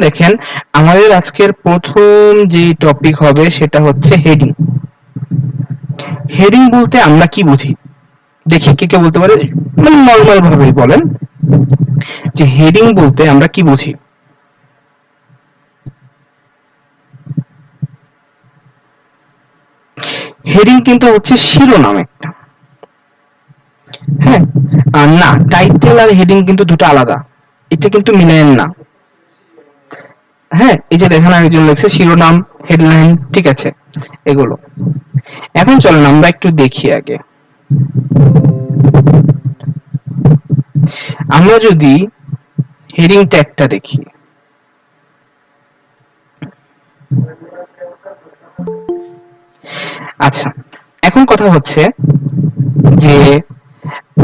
দেখেন আমাদের আজকের প্রথম যে টপিক হবে সেটা হচ্ছে হেডিং। হেডিং বলতে আমরা কি বুঝি? দেখি কে কে বলতে পারে, মানে নর্মাল ভাবেই বলেন যে হেডিং বলতে আমরা কি বুঝি। হেডিং কিন্তু হচ্ছে শিরোনাম একটা। হ্যাঁ, আর না, টাইটেল আর হেডিং কিন্তু দুটো আলাদা, এটা কিন্তু মিলায়েন না। হ্যাঁ, এই যে দেখেন আরেকজন লিখছে শিরোনাম, হেডলাইন, ঠিক আছে, এগুলো। এখন চলেন আমরা একটু দেখি আগে। আমরা যদি হেডিং ট্যাগটা দেখি, আচ্ছা, এখন কথা হচ্ছে যে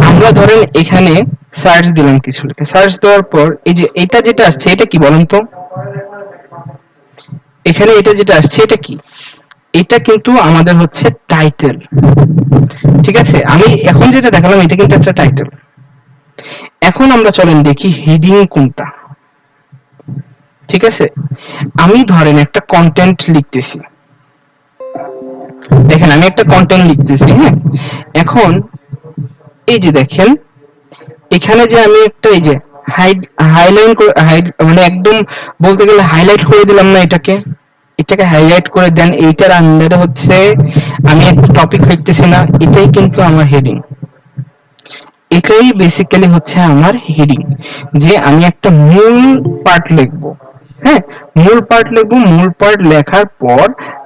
আমরা ধরেন এখানে সার্চ দিলাম, কিছু লিখে সার্চ দেওয়ার পর এই যে এটা যেটা আসছে এটা কি বলেন তো? এখানে এটা যেটা আসছে এটা কি? এটা কিন্তু আমাদের হচ্ছে টাইটেল। ঠিক আছে, আমি এখন যেটা দেখালাম এটা কিন্তু একটা টাইটেল। এখন আমরা চলেন দেখি হেডিং কোনটা। ঠিক আছে, আমি ধরেন একটা কন্টেন্ট লিখতেছি, দেখেন আমি একটা কন্টেন্ট লিখতেছি, হ্যাঁ। এখন এই যে দেখেন এখানে যে আমি একটা এই যে হাইলাইট করে মানে একদম বলতে গেলে হাইলাইট করে দিলাম না এটাকে, এটাকে হাইলাইট করে দেন, এইটার আন্ডারে হচ্ছে আমি একটা টপিক লিখতেছি না, এটাই কিন্তু আমার হেডিং। এটাই বেসিক্যালি হচ্ছে আমার হেডিং, যে আমি একটা মূল পার্ট লিখবো। হ্যাঁ, মূল পার্ট লিখবো, মূল পার্ট লেখার পর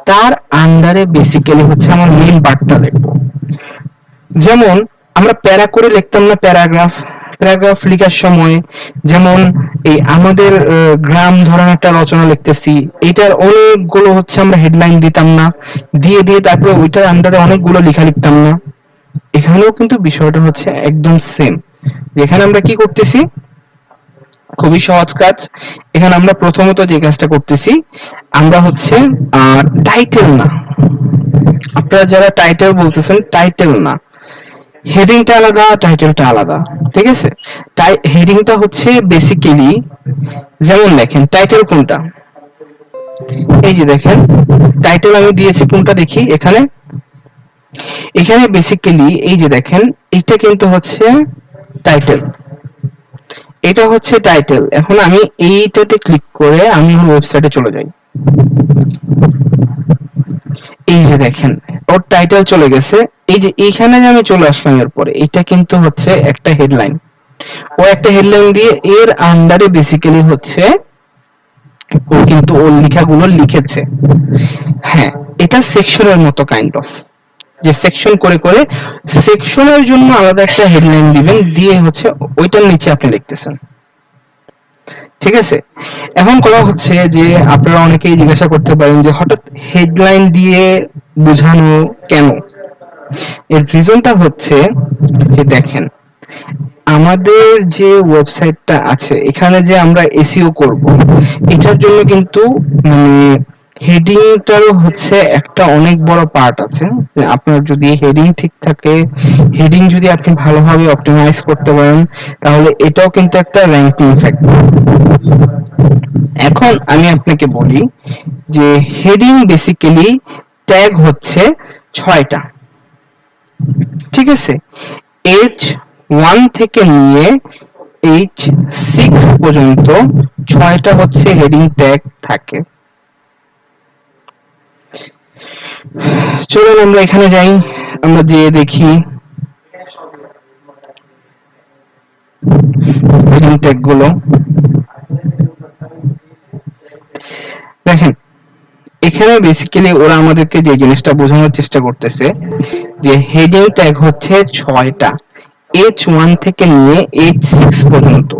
তার আন্ডারে বেসিক্যালি হচ্ছে আমার মেইন পার্টটা লিখবো। যেমন আমরা প্যারা করে লিখতাম না, প্যারাগ্রাফ, প্যারাগ্রাফ লেখার সময় যেমন এই আমাদের গ্রাম ধরনের একটা রচনা লিখতেছি, এটার অনেকগুলো হচ্ছে আমরা হেডলাইন দিতাম না, দিয়ে দিয়ে তারপরে ওইটার আন্ডারে অনেকগুলো লেখা লিখতাম না। এখানেও কিন্তু বিষয়টা হচ্ছে একদম সেম। যেখানে আমরা কি করতেছি, খুবই সহজ কাজ। এখানে আমরা প্রথমত যে কাজটা করতেছি, আমরা হচ্ছে টাইটেল না, আপনারা যারা টাইটেল বলতেছেন, টাইটেল না, হেডিংটা আলাদা, টাইটেলটা আলাদা। ঠিক আছে, তাই হেডিংটা হচ্ছে বেসিক্যালি, যেমন দেখেন টাইটেল কোনটা, এই যে দেখেন টাইটেল আমি দিয়েছি কোনটা, দেখি এখানে, এখানে বেসিক্যালি এই যে দেখেন এইটা কিন্তু হচ্ছে টাইটেল, এটা হচ্ছে টাইটেল। এখন আমি এইটাতে ক্লিক করে আমি ওয়েবসাইটে চলে যাই, এই যে দেখেন ওর টাইটেল চলে গেছে। এই যে এইখানে যে আমি চলে আসলাম, এরপরে এটা কিন্তু হচ্ছে একটা হেডলাইন, ও একটা হেডলাইন দিয়ে এর আন্ডারে বেসিক্যালি হচ্ছে ও কিন্তু ওর লেখাগুলো লিখেছে। হ্যাঁ, এটা সেকশনের মতো কাইন্ড অফ, যে সেকশন করে করে সেকশনের জন্য আলাদা একটা হেডলাইন দিবেন, দিয়ে হচ্ছে ওইটার নিচে আপনি লিখতেছেন। ঠিক আছে, এখন কথা হচ্ছে যে আপনারা অনেকেই জিজ্ঞাসা করতে পারেন যে হঠাৎ হেডলাইন দিয়ে বোঝানো কেন। এর রিজনটা হচ্ছে যে দেখেন আমাদের যে ওয়েবসাইটটা আছে এখানে যে আমরা এসইও করব, এটার জন্য কিন্তু মানে হেডিংটারও হচ্ছে একটা অনেক বড় পার্ট আছে। যে আপনার যদি হেডিং ঠিক থাকে, হেডিং যদি আপনি ভালোভাবে অপটিমাইজ করতে পারেন, তাহলে এটাও কিন্তু একটা র্যাঙ্কিং ফ্যাক্টর। এখন আমি আপনাকে বলি যে হেডিং বেসিক্যালি ট্যাগ হচ্ছে 6টা। ঠিক আছে, H1 থেকে নিয়ে H6 পর্যন্ত 6টা হচ্ছে হেডিং ট্যাগ থাকে। চলুন আমরা এখানে যাই, আমরা যেয়ে দেখি হেডিং ট্যাগ গুলো। দেখেন এখানে বেসিক্যালি ওরা আমাদেরকে যে জিনিসটা বোঝানোর চেষ্টা করতেছে যে হেডিং ট্যাগ হচ্ছে 6টা, H1 থেকে নিয়ে H6 পর্যন্ত।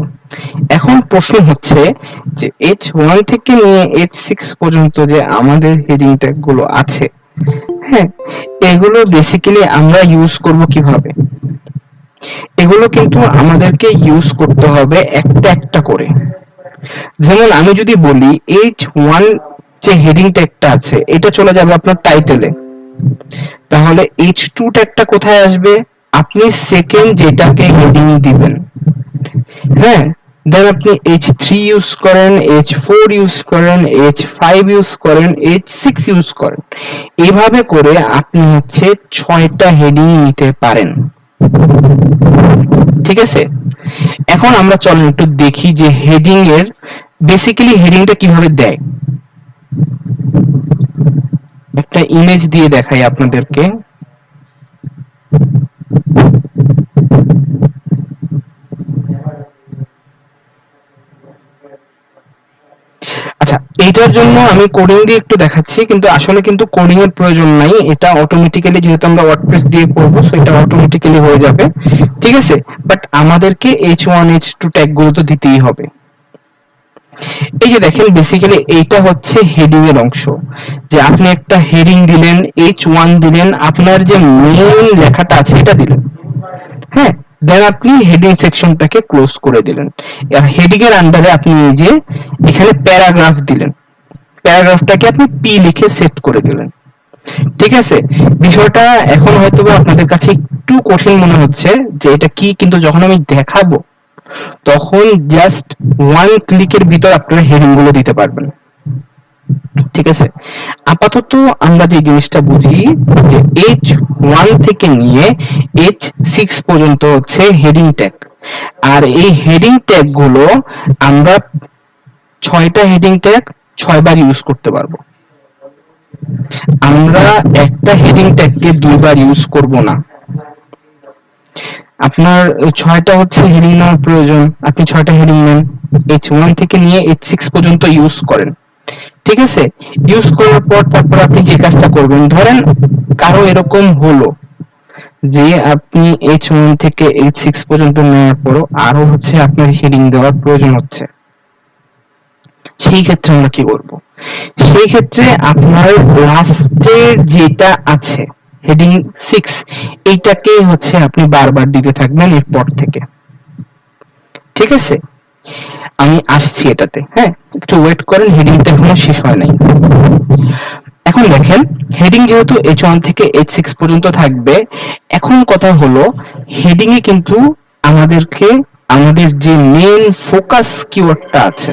এখন প্রশ্ন হচ্ছে যে H1 থেকে নিয়ে H6 পর্যন্ত যে আমাদের হেডিং ট্যাগ গুলো আছে, হ্যাঁ, এগুলো বেসিক্যালি আমরা ইউজ করব কিভাবে? এগুলো কিন্তু আমাদেরকে ইউজ করতে হবে একটা একটা করে। যেমন আমি যদি বলি H1 যে হেডিং ট্যাগটা আছে এটা চলে যাবে আপনার টাইটেলে, তাহলে H2 ট্যাগটা কোথায় আসবে? আপনি সেকেন্ড যেটাকে হেডিং দিবেন, হ্যাঁ, দেন আপনি H3 ইউজ করেন, H4 ইউজ করেন, H5 ইউজ করেন, H6 ইউজ করেন, এভাবে করে আপনি হচ্ছে 6টা হেডিং নিতে পারেন। ঠিক আছে, এখন আমরা চলেন একটু দেখি যে হেডিং এর বেসিক্যালি হেডিংটা কিভাবে দেয়। একটা ইমেজ দিয়ে দেখাই আপনাদেরকে। আচ্ছা, এইটার জন্য আমি কোডিং দিয়ে একটু দেখাচ্ছি, কিন্তু আসলে কিন্তু কোডিং এর প্রয়োজন নাই, এটা অটোমেটিক্যালি যেহেতু আমরা ওয়ার্ডপ্রেস দিয়ে করব সো এটা অটোমেটিক্যালি হয়ে যাবে। ঠিক আছে, বাট আমাদেরকে H1 H2 ট্যাগ গুলো তো দিতেই হবে। এই যে দেখেন বেসিক্যালি এইটা হচ্ছে হেডিং এর অংশ, যে আপনি একটা হেডিং দিলেন, H1 দিলেন, আপনার যে মেইন লেখাটা আছে এটা দিলেন, হ্যাঁ, দেন আপনি হেডিং সেকশনটাকে ক্লোজ করে দিলেন। হেডিং এর আন্ডারে আপনি এই যে এখানে প্যারাগ্রাফ দিলেন, প্যারাগ্রাফটাকে আপনি পি লিখে সেট করে দিলেন। ঠিক আছে, বিষয়টা এখন হয়তো আপনাদের কাছে একটু কঠিন মনে হচ্ছে যে এটা কি, কিন্তু যখন আমি দেখাবো তখন জাস্ট ওয়ান ক্লিকের ভিতর আপনারা হেডিং গুলো দিতে পারবেন। ঠিক আছে, আপাতত আমরা যে জিনিসটা বুঝি যে H1 থেকে নিয়ে H6 পর্যন্ত হচ্ছে হেডিং ট্যাগ, আর এই হেডিং ট্যাগ গুলো আমরা 6টা হেডিং ট্যাগ 6বার ইউজ করতে পারবো। আমরা একটা হেডিং ট্যাগকে 2বার ইউজ করব না। আপনার 6টা হচ্ছে হেডিং নেওয়ার প্রয়োজন, আপনি 6টা হেডিং নেন, H1 থেকে নিয়ে H6 পর্যন্ত ইউজ করেন। ঠিক আছে, ইউজ করার পর তারপর আপনি যে কাজটা করবেন, ধরেন কারো এরকম হলো যে আপনি H1 থেকে H6 পর্যন্ত নেওয়ার পরও আরো হচ্ছে আপনার হেডিং দেওয়ার প্রয়োজন হচ্ছে, সেই ক্ষেত্রে আমরা কি করব? সেই ক্ষেত্রে আপনার লাস্টের যেটা আছে হেডিং 6, এইটাকে হচ্ছে আপনি বারবার দিতে থাকবেন এরপর থেকে। ঠিক আছে, আমি আসছি এটাতে, হ্যাঁ, একটু ওয়েট করেন, হেডিংটা এখনো শেষ হয় নাই। এখন দেখেন হেডিং যেহেতু H1 থেকে H6 পর্যন্ত থাকবে, এখন কথা হলো হেডিং এ কিন্তু আমাদেরকে আমাদের যে মেইন ফোকাস কিওয়ার্ডটা আছে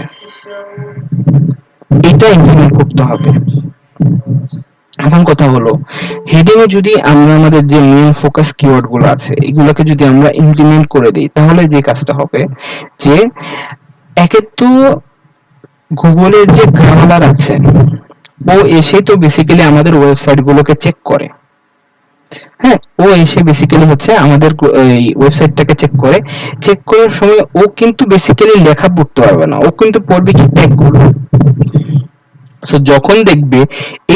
এটা ইমপ্লিমেন্ট করতে হবে। এখন কথা হলো হেডিং এ যদি আমরা আমাদের যে মেইন ফোকাস কিওয়ার্ড গুলো আছে এগুলোকে যদি আমরা ইমপ্লিমেন্ট করে দিই, তাহলে যে কাজটা হবে যে একে তো গুগলের যে ক্রাউলার আছে ও এসে তো বেসিক্যালি আমাদের ওয়েবসাইট গুলোকে চেক করে, হ্যাঁ, ও এসে বেসিক্যালি হচ্ছে আমাদের এই ওয়েবসাইটটাকে চেক করে, চেক করার সময় ও কিন্তু বেসিক্যালি লেখা পড়তে পারবে না, ও কিন্তু পড়বে কি ট্যাগ গুলো। সো যখন দেখবে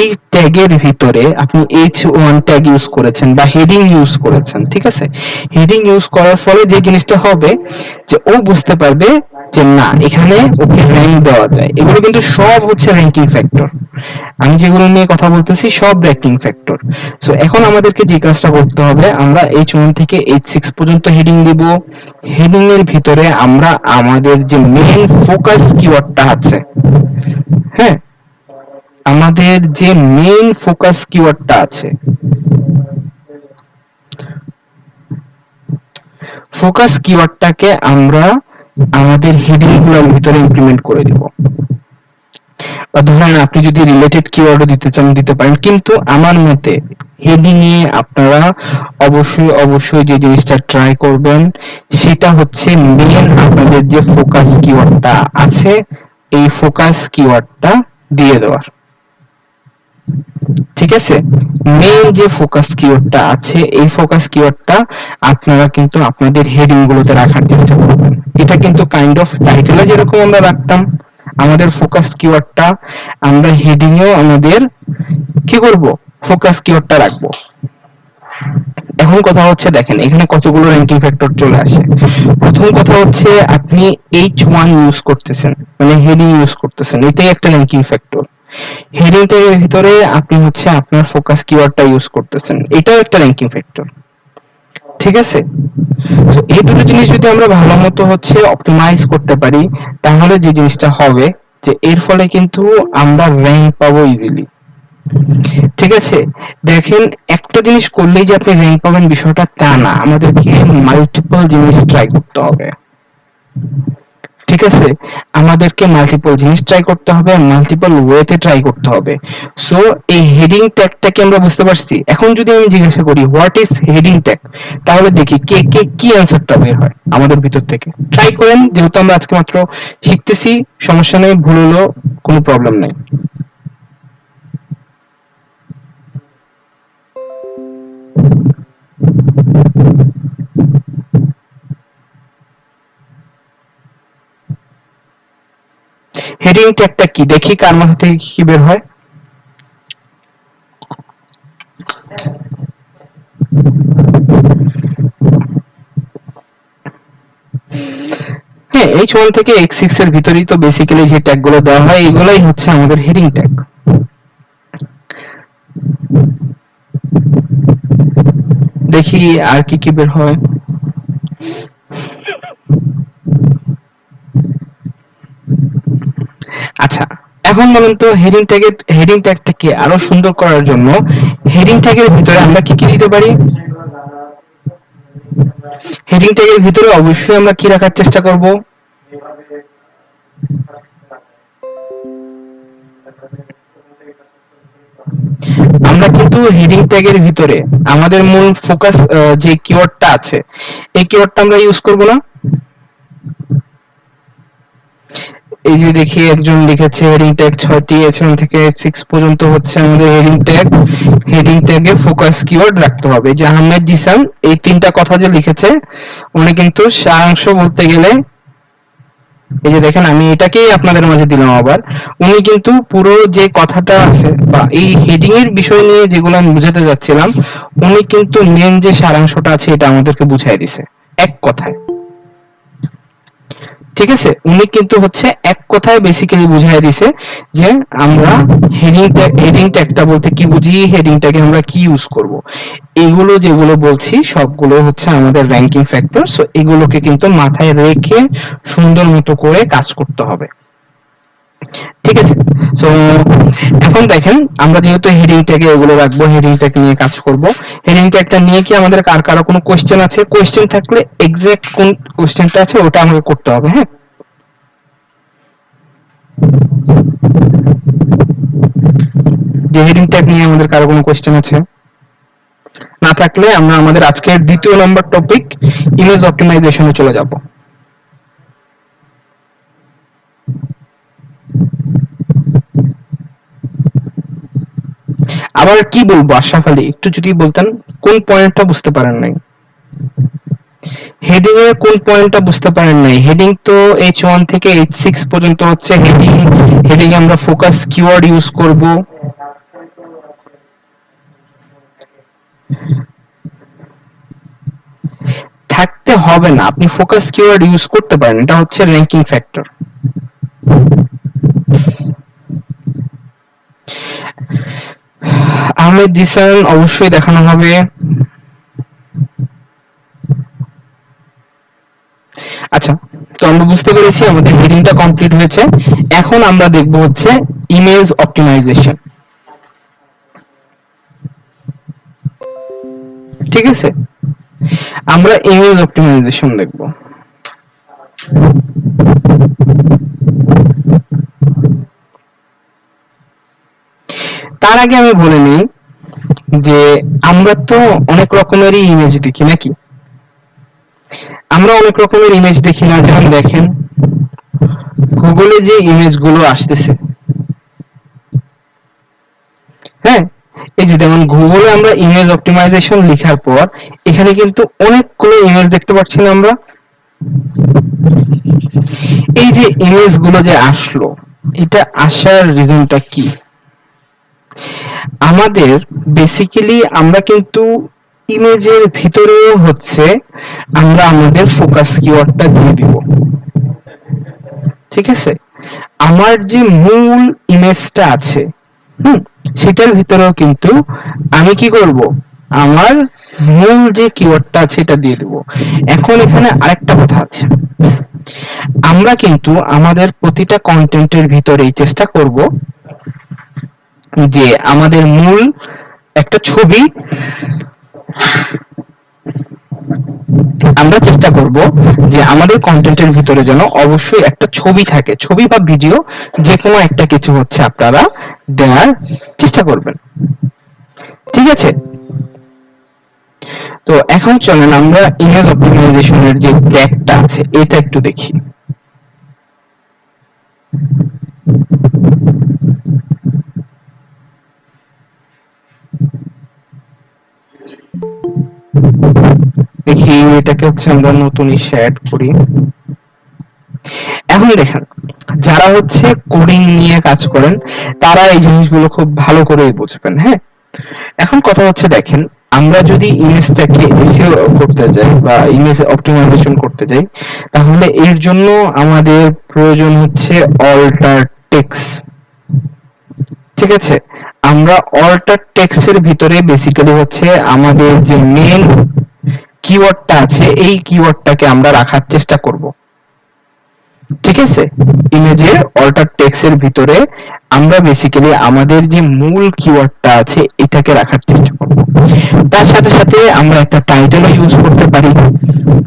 এই ট্যাগের ভিতরে আপনি H1 ট্যাগ ইউজ করেছেন বা হেডিং ইউজ করেছেন, ঠিক আছে, হেডিং ইউজ করার ফলে যে জিনিসটা হবে যে ও বুঝতে পারবে যে না এখানে ওকে র্যাঙ্ক দেওয়া যায়। এগুলো কিন্তু সব হচ্ছে র্যাঙ্কিং ফ্যাক্টর, আমি যেগুলো নিয়ে কথা বলতেছি সব র্যাঙ্কিং ফ্যাক্টর। সো এখন আমাদেরকে যে কাজটা করতে হবে, আমরা H1 থেকে H6 পর্যন্ত হেডিং দিব, হেডিং এর ভিতরে আমরা আমাদের যে মেইন ফোকাস কিওয়ার্ডটা আছে, হ্যাঁ, আমাদের যে মেইন ফোকাস কিওয়ার্ডটা আছে, ফোকাস কিওয়ার্ডটাকে আমরা আমাদের হেডিং গুলোর ভিতরে ইমপ্লিমেন্ট করে দিব। বা ধরেন আপনি যদি রিলেটেড কিওয়ার্ডও দিতে চান দিতে পারেন, কিন্তু আমার মতে হেডিং এ আপনারা অবশ্যই যে জিনিসটা ট্রাই করবেন সেটা হচ্ছে মেইন আপনাদের যে ফোকাস কিওয়ার্ডটা আছে এই ফোকাস কিওয়ার্ডটা দিয়ে দেওয়ার। ঠিক আছে, মেইন যে ফোকাস কিওয়ার্ডটা আছে এই ফোকাস কিওয়ার্ডটা আপনারা কিন্তু আপনাদের হেডিং গুলোতে রাখার চেষ্টা করবেন। এটা কিন্তু কাইন্ড অফ টাইটেলে যেরকম আমরা রাখতাম আমাদের ফোকাস কিওয়ার্ডটা, আমরা হেডিং এও আমাদের কি করব, ফোকাস কিওয়ার্ডটা রাখবো। এখন কথা হচ্ছে দেখেন এখানে কতগুলো র্যাঙ্কিং ফ্যাক্টর চলে আসে। প্রথম কথা হচ্ছে আপনি H1 ইউজ করতেছেন, মানে হেডিং ইউজ করতেছেন, এটাই একটা র্যাঙ্কিং ফ্যাক্টর। হেডিং ট্যাগের ভিতরে আপনি হচ্ছে আপনার ফোকাস কিওয়ার্ডটা ইউজ করতেছেন, এটাও একটা র্যাঙ্কিং ফ্যাক্টর। ঠিক আছে, তো এই দুটো জিনিস যদি আমরা ভালো মতো হচ্ছে অপটিমাইজ করতে পারি, তাহলে যে জিনিসটা হবে যে এর ফলে কিন্তু আমরা র্যাঙ্ক পাবো ইজিলি। ঠিক আছে, দেখেন একটা জিনিস করলেই যে আপনি র্যাঙ্ক পাবেন বিষয়টা তা না, আমাদেরকে মাল্টিপল জিনিস ট্রাই করতে হবে। ঠিক আছে, আমাদেরকে মাল্টিপল জিনিস ট্রাই করতে হবে, মাল্টিপল ওয়েতে ট্রাই করতে হবে। সো এই হেডিং ট্যাগটাকে আমরা বুঝতে পারছি। এখন যদি আমি জিজ্ঞাসা করি হোয়াট ইজ হেডিং ট্যাগ, তাহলে দেখি কে কে কি অ্যান্সারটা বের হয় আমাদের ভিতর থেকে। ট্রাই করেন, যেহেতু আমরা আজকে মাত্র শিখতেছি, সমস্যা নেই, ভুল হলো কোনো প্রবলেম নাই। হেডিং ট্যাগটা কি, দেখি কার মাথা থেকে কি বের হয়। হ্যাঁ, H1 থেকে H6 এর ভিতরেই তো বেসিক্যালি যে ট্যাগ গুলো দেওয়া হয় এগুলাই হচ্ছে আমাদের হেডিং ট্যাগ। দেখি আর কি কি বের হয়। আচ্ছা, এখন বলুন তো হেডিং ট্যাগটাকে আরো সুন্দর করার জন্য হেডিং ট্যাগের ভিতরে আমরা কি কি দিতে পারি। হেডিং ট্যাগের ভিতরে অবশ্যই আমরা কি রাখার চেষ্টা করব। আমরা কিন্তু হেডিং ট্যাগের ভিতরে আমাদের মূল ফোকাস যে কিওয়ার্ডটা আছে এই কিওয়ার্ডটা আমরা ইউজ করব না। এই যে দেখি একজন লিখেছে হেডিং ট্যাগ 6টি, H1 থেকে H6 পর্যন্ত হচ্ছে আমাদের হেডিং ট্যাগ। হেডিং ট্যাগে ফোকাস কিওয়ার্ড রাখতে হবে। যে আহমেদ জিসান এই তিনটা কথা যে লিখেছে উনি কিন্তু সারাংশ বলতে গেলে, এই যে দেখেন আমি এটাকেই আপনাদের মাঝে দিলাম আবার, উনি কিন্তু পুরো যে কথাটা আছে বা এই হেডিং এর বিষয় নিয়ে যেগুলো আমি বুঝাতে যাচ্ছিলাম উনি কিন্তু মেন যে সারাংশটা আছে এটা আমাদেরকে বুঝাই দিছে এক কথায়। ঠিক আছে, উনি কিন্তু হচ্ছে এক কথায় বেসিক্যালি বুঝাই দিছে যে আমরা হেডিং ট্যাগটা বলতে কি বুঝি, হেডিং ট্যাগে আমরা কি ইউজ করব। এগুলো যেগুলো বলছি সবগুলো হচ্ছে আমাদের র্যাঙ্কিং ফ্যাক্টর। সো এগুলোকে কিন্তু মাথায় রেখে সুন্দর মতো করে কাজ করতে হবে। ঠিক আছে, সো এখন দেখেন আমরা যেহেতু হেডিং ট্যাগে এগুলো রাখবো, হেডিং ট্যাগ নিয়ে কাজ করব। হেডিং ট্যাগটা নিয়ে কি আমাদের কারো কোনো কোশ্চেন আছে? কোশ্চেন থাকলে এক্সাক্ট কোন কোশ্চেনটা আছে ওটা আমাকে করতে হবে। হ্যাঁ, যে হেডিং ট্যাগ নিয়ে আমাদের কারো কোনো কোশ্চেন আছে? না থাকলে আমরা আমাদের আজকের দ্বিতীয় নম্বর টপিক ইমেজ অপটিমাইজেশনে চলে যাব। আবার কি বলবো আশরাফ আলী, একটু যদি বলতেন কোন পয়েন্টটা বুঝতে পারেন নাই। হেডিং এর কোন পয়েন্টটা বুঝতে পারেন নাই? হেডিং তো H1 থেকে H6 পর্যন্ত হচ্ছে হেডিং। হেডিং আমরা ফোকাস কিওয়ার্ড ইউজ করব। থাকতে হবে না, আপনি ফোকাস কিওয়ার্ড ইউজ করতে পারেন, এটা হচ্ছে র্যাঙ্কিং ফ্যাক্টর। আহমেদ জিসান অবশ্যই দেখানো হবে। আচ্ছা, তো আমরা বুঝতে পেরেছি আমাদের হেডিংটা কমপ্লিট হয়েছে। এখন আমরা দেখব হচ্ছে ইমেজ অপটিমাইজেশন। ঠিক আছে, আমরা ইমেজ অপটিমাইজেশন দেখব। তার আগে আমি বলে নিই যে আমরা তো অনেক রকমেরই ইমেজ দেখি নাকি। আমরা অনেক রকমের ইমেজ দেখি না, যেমন দেখেন গুগলে যে ইমেজগুলো আসতেছে, হ্যাঁ, এই যে যেমন গুগলে আমরা ইমেজ অপটিমাইজেশন লেখার পর এখানে কিন্তু অনেকগুলো ইমেজ দেখতে পাচ্ছি না আমরা। এই যে ইমেজগুলো যে আসলো, এটা আসার রিজনটা কি? আমাদের বেসিক্যালি আমরা কিন্তু ইমেজের ভিতরেও হচ্ছে আমরা আমাদের ফোকাস কিওয়ার্ডটা দিয়ে দিব। ঠিক আছে, আমার যে মূল ইমেজটা আছে, হুম, সেটার ভিতরেও কিন্তু আমি কি করব, আমার মূল যে কিওয়ার্ডটা আছে এটা দিয়ে দেব। এখন এখানে আরেকটা কথা আছে, আমরা কিন্তু আমাদের প্রতিটা কন্টেন্টের ভিতরেই চেষ্টা করব যে আমাদের মূল একটা ছবি আমরা চেষ্টা করব যে আমাদের কন্টেন্টের ভিতরে যেন অবশ্যই একটা ছবি থাকে, ছবি বা ভিডিও, যে কোনো একটা কিছু হচ্ছে আপনারা দেওয়ার চেষ্টা করবেন। ঠিক আছে? তো এখন চলেন আমরা ইমেজ অপটিমাইজেশনের যে ট্যাগটা আছে এটা একটু দেখি। দেখি এটাকে হচ্ছে আমরা নতুন ইসে অ্যাড করি। এখন দেখেন, যারা হচ্ছে কোডিং নিয়ে কাজ করেন তারা এই জিনিসগুলো খুব ভালো করেই বুঝবেন। হ্যাঁ, এখন কথা হচ্ছে দেখেন, আমরা যদি ইমেজটাকে এসইও করতে যাই বা ইমেজ অপটিমাইজেশন করতে যাই, তাহলে এর জন্য আমাদের প্রয়োজন হচ্ছে অল্টার টেক্সট। ঠিক আছে? আমরা অল্টার টেক্সট এর ভিতরে বেসিক্যালি হচ্ছে আমাদের যে মেন কিওয়ার্ডটা আছে এই কিওয়ার্ডটাকে আমরা রাখার চেষ্টা করব। ঠিক আছে? ইমেজের অল্টার টেক্সট এর ভিতরে আমরা বেসিক্যালি আমাদের যে মূল কিওয়ার্ডটা আছে এটাকে রাখার চেষ্টা করব। তার সাথে সাথে আমরা একটা টাইটেলও ইউজ করতে পারি।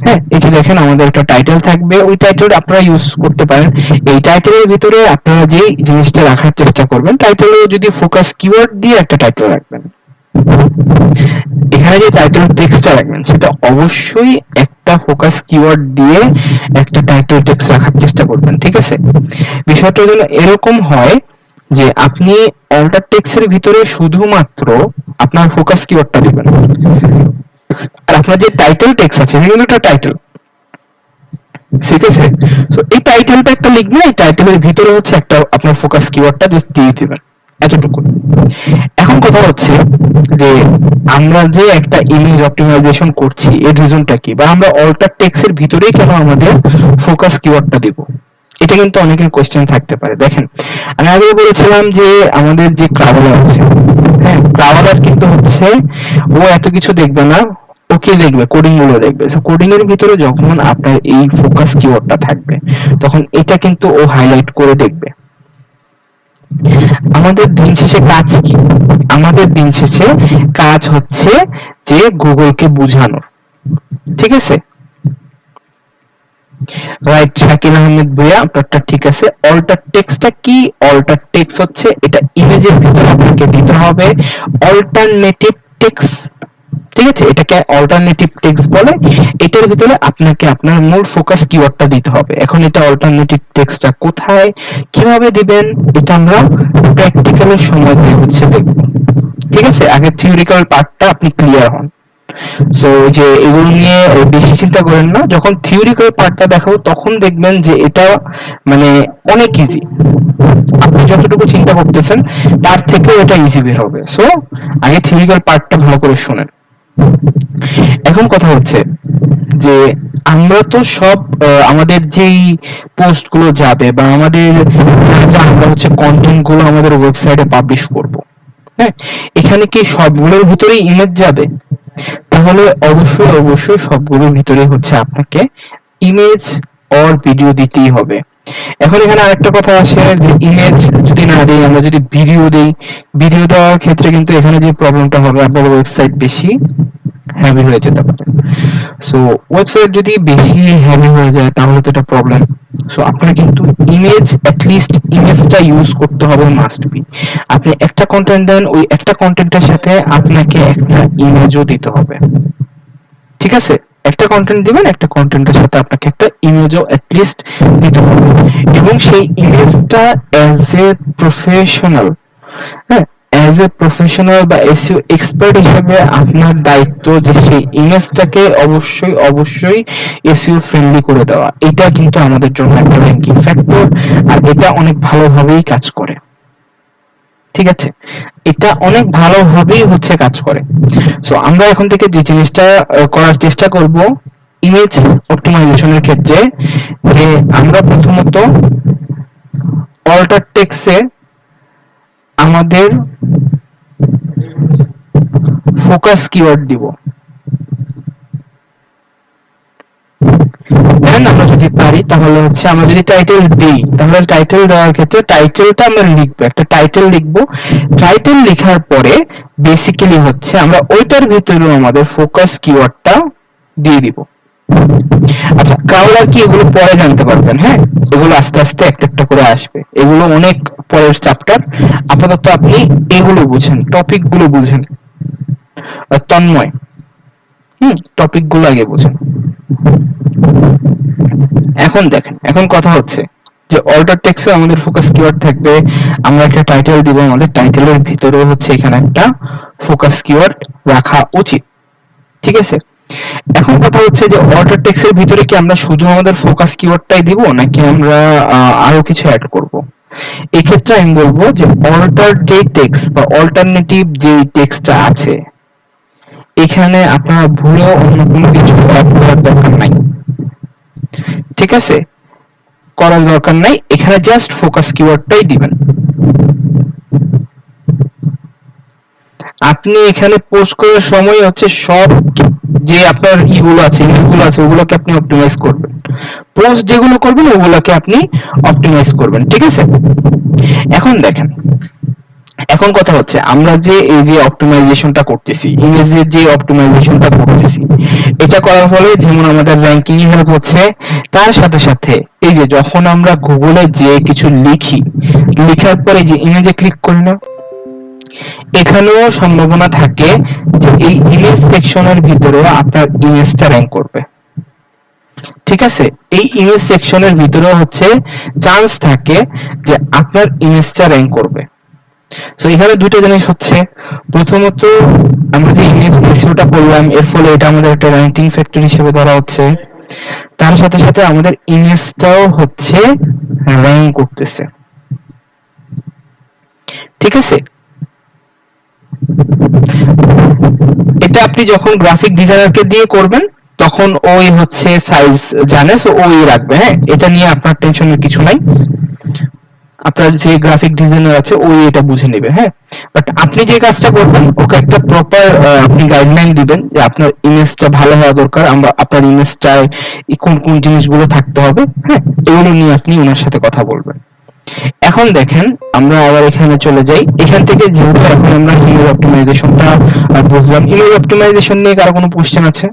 হ্যাঁ, এই যে দেখেন আমাদের একটা টাইটেল থাকবে, ওই টাইটেল আপনারা ইউজ করতে পারেন। এই টাইটেলের ভিতরে আপনারা যে জিনিসটা রাখার চেষ্টা করবেন, টাইটেলে যদি ফোকাস কিওয়ার্ড দিয়ে একটা টাইটেল রাখবেন। এখানে যে টাইটেল টেক্সটটা রাখবেন সেটা অবশ্যই একটা ফোকাস কিওয়ার্ড দিয়ে একটা টাইটেল টেক্সট রাখার চেষ্টা করবেন। ঠিক আছে? বিষয়টা যেন এরকম হয় যে আপনি অল্টার টেক্সটের ভিতরে শুধুমাত্র আপনার ফোকাস কিওয়ার্ডটা দিবেন, আর আপনার যে টাইটেল টেক্সট আছে সেটা কিন্তু একটা টাইটেল। ঠিক আছে? সো এই টাইটেলটা একটা লিখবেন, এই টাইটেলের ভিতরে হচ্ছে একটা আপনার ফোকাস কিওয়ার্ডটা জাস্ট দিয়ে দিবেন, এতটুকু। এখন কথা হচ্ছে যে আমরা যে একটা ইমেজ অপটিমাইজেশন করছি এর রিজনটা কি, বা আমরা অল্টার টেক্সট এর ভিতরেই কেন আমাদের ফোকাস কিওয়ার্ডটা দিব, এটা কিন্তু অনেকের কোশ্চেন থাকতে পারে। দেখেন, আমি আগে বলেছিলাম যে আমাদের যে ক্রাভেলার আছে, হ্যাঁ, ক্রাভেলার কিন্তু হচ্ছে ও এত কিছু দেখবে না, ওকে দেখবে কোডিং গুলো দেখবে। সো কোডিং এর ভিতরে যখন আপনার এই ফোকাস কিওয়ার্ডটা থাকবে তখন এটা কিন্তু ও হাইলাইট করে দেখবে। আমাদের দিন শেষে কাজ কি? আমাদের দিন শেষে কাজ হচ্ছে যে গুগলকে বোঝানোর। ঠিক আছে? রাইট, শাকিল আহমেদ ভুইয়া, আপনারটা ঠিক আছে। অল্টার টেক্সটটা কি? অল্টার টেক্সট হচ্ছে এটা ইমেজের ভিতরে আপনাকে দিতে হবে অল্টারনেটিভ টেক্সট। ঠিক আছে? এটাকে অল্টারনেটিভ টেক্সট বলে। এটার ভিতরে আপনাকে আপনার মূল ফোকাস কিওয়ার্ডটা দিতে হবে। এখন এটা অল্টারনেটিভ টেক্সটটা কোথায়, কিভাবে দিবেন, এটা আমরা প্র্যাকটিক্যালের সময় যে হচ্ছে দেখব। ঠিক আছে? আগে থিওরিক্যাল পার্টটা আপনি ক্লিয়ার হন। সো যে এগুলো নিয়ে বেশি চিন্তা করেন না, যখন থিওরিক্যাল পার্টটা দেখাবো তখন দেখবেন যে এটা মানে অনেক ইজি। আপনি যতটুকু চিন্তা করতেছেন তার থেকেও এটা ইজি বের হবে। সো আগে থিওরিক্যাল পার্টটা ভালো করে শুনেন। এখন কথা হচ্ছে যে আমরা তো সব আমাদের যেই পোস্ট গুলো যাবে বা আমাদের যা আমরা হচ্ছে কন্টেন্ট গুলো আমাদের ওয়েবসাইটে পাবলিশ করব, হ্যাঁ, এখানে কি সবগুলোর ভিতরেই ইমেজ যাবে? তাহলে অবশ্যই অবশ্যই সবগুলোর ভিতরে হচ্ছে আপনাকে ইমেজ অর ভিডিও দিতেই হবে। এখন এখানে আরেকটা কথা আসে যে ইমেজ যদি না দেই, আমরা যদি ভিডিও দেই, ভিডিও দেওয়ার ক্ষেত্রে কিন্তু এখানে যে প্রবলেমটা হবে আপনার ওয়েবসাইট বেশি হ্যাভি হয়ে যেতে পারে। সো ওয়েবসাইট যদি বেশি হ্যাভি হয়ে যায় তাহলে তো এটা প্রবলেম। সো আপনার কিন্তু ইমেজ অ্যাটলিস্ট ইমেজটা ইউজ করতে হবে, মাস্ট বি। আপনি একটা কন্টেন্ট দেন, ওই একটা কন্টেন্টের সাথে আপনাকে একটা ইমেজও দিতে হবে। ঠিক আছে? একটা কন্টেন্ট দিবেন, একটা কন্টেন্টের সাথে আপনাকে একটা ইমেজও অ্যাটলিস্ট দিতে হবে, এবং সেই ইমেজটা অ্যাজ এ প্রফেশনাল, হ্যাঁ, অ্যাজ এ প্রফেশনাল বা এসইও এক্সপার্ট হিসেবে আপনার দায়িত্ব যে সেই ইমেজটাকে অবশ্যই অবশ্যই এসইও ফ্রেন্ডলি করে দেওয়া। এটা কিন্তু আমাদের জন্য একটা র্যাঙ্কিং ফ্যাক্টর, আর এটা অনেক ভালোভাবেই কাজ করে। ঠিক আছে? এটা অনেক ভালোভাবেই হচ্ছে কাজ করে। সো আমরা এখন থেকে যে জিনিসটা করার চেষ্টা করব ইমেজ অপটিমাইজেশনের ক্ষেত্রে, যে আমরা প্রথমত অল্টার টেক্সটে আমাদের ফোকাস কিওয়ার্ড দিব। দেন আমরা যদি পারি তাহলে হচ্ছে আমরা যদি টাইটেল দেই তাহলে টাইটেল দেওয়ার ক্ষেত্রে টাইটেলটা আমরা লিখবো, একটা টাইটেল লিখবো। টাইটেল লেখার পরে বেসিক্যালি হচ্ছে আমরা ওইটার ভিতরেও আমাদের ফোকাস কিওয়ার্ডটা দিয়ে দিব। আচ্ছা, ক্রাউলার কি, এগুলো পরে জানতে পারবেন, হ্যাঁ, এগুলো আস্তে আস্তে একটা একটা করে আসবে, এগুলো অনেক পরের চ্যাপ্টার। আপাতত আপনি এগুলো বুঝেন, টপিক গুলো বুঝেন। তন্ময়, টপিক গুলো আগে বুঝেন। এখন দেখেন, এখন কথা হচ্ছে যে অল্টার টেক্সটে আমাদের ফোকাস কিওয়ার্ড থাকবে। আমরা একটা টাইটেল দিব, আমাদের টাইটেলের ভিতরেও হচ্ছে এখানে একটা ফোকাস কিওয়ার্ড রাখা উচিত, ঠিক আছে? এখন কথা হচ্ছে যে অল্টার টেক্সটের ভিতরে কি আমরা শুধু আমাদের ফোকাস কিওয়ার্ডটাই দিব, নাকি আমরা আরো কিছু অ্যাড করব? এই ক্ষেত্রে আমি বলবো যে অল্টার যে টেক্সট বা অল্টারনেটিভ যে টেক্সটটা আছে, এখানে আপনারা ভুলেও অন্য কোনো কিছু অ্যাড করার দরকার নাই, ঠিক আছে? করার দরকার নাই, এখানে জাস্ট ফোকাস কিওয়ার্ডটাই দিবেন। আপনি এখানে পোস্ট করার সময় হচ্ছে সব যে আপনার ইগুলো আছে, ইমেজগুলো আছে, ওগুলোকে আপনি অপটিমাইজ করবেন। পোস্ট যেগুলো করবেন ওগুলোকে আপনি অপটিমাইজ করবেন, ঠিক আছে? এখন দেখেন, এখন কথা হচ্ছে আমরা যে এই যে অপটিমাইজেশনটা করতেছি, ইমেজের যে অপটিমাইজেশনটা করতেছি, এটা করার ফলে যেমন আমাদের র্যাঙ্কিং এ হেল্প হচ্ছে, তার সাথে সাথে এই যে যখন আমরা গুগলে যে কিছু লিখি, লেখার পরে যে ইমেজে ক্লিক করি না, এখানেও সম্ভাবনা থাকে যে এই ইমেজ সেকশনের ভিতরেও আপনার ইমেজটা র্যাঙ্ক করবে, ঠিক আছে? এই ইমেজ সেকশনের ভিতরেও হচ্ছে চান্স থাকে যে আপনার ইমেজটা র্যাঙ্ক করবে। সো এখানে দুইটা জিনিস হচ্ছে, প্রথমত আমরা যে ইমেজ এসইওটা করলাম, এর ফলে এটা আমাদের একটা র্যাঙ্কিং ফ্যাক্টর হিসেবে ধরা হচ্ছে, তার সাথে সাথে আমাদের ইমেজটাও হচ্ছে র্যাঙ্ক করতেছে, ঠিক আছে? এটা আপনি যখন গ্রাফিক ডিজাইনারকে দিয়ে করবেন, তখন ওই হচ্ছে সাইজ জানে, সো ওই রাখবে, হ্যাঁ, এটা নিয়ে আপনার টেনশনের কিছু নাই। আপনার যে গ্রাফিক ডিজাইনার আছে ওই এটা বুঝে নেবে, হ্যাঁ। বাট আপনি যে কাজটা করবেন, ওকে একটা প্রপার আপনি গাইডলাইন দিবেন যে আপনার ইমেজটা ভালো হওয়া দরকার, আমরা আপনার ইমেজটায় কোন কোন জিনিসগুলো থাকতে হবে, হ্যাঁ, এগুলো নিয়ে আপনি ওনার সাথে কথা বলবেন। এখন দেখেন, আমরা আবার এখানে চলে যাই, এখান থেকে যেহেতু এখন আমরা ইমেজ অপটিমাইজেশনটা বুঝলাম, ইমেজ অপটিমাইজেশন নিয়ে কারো কোনো কোশ্চেন আছে?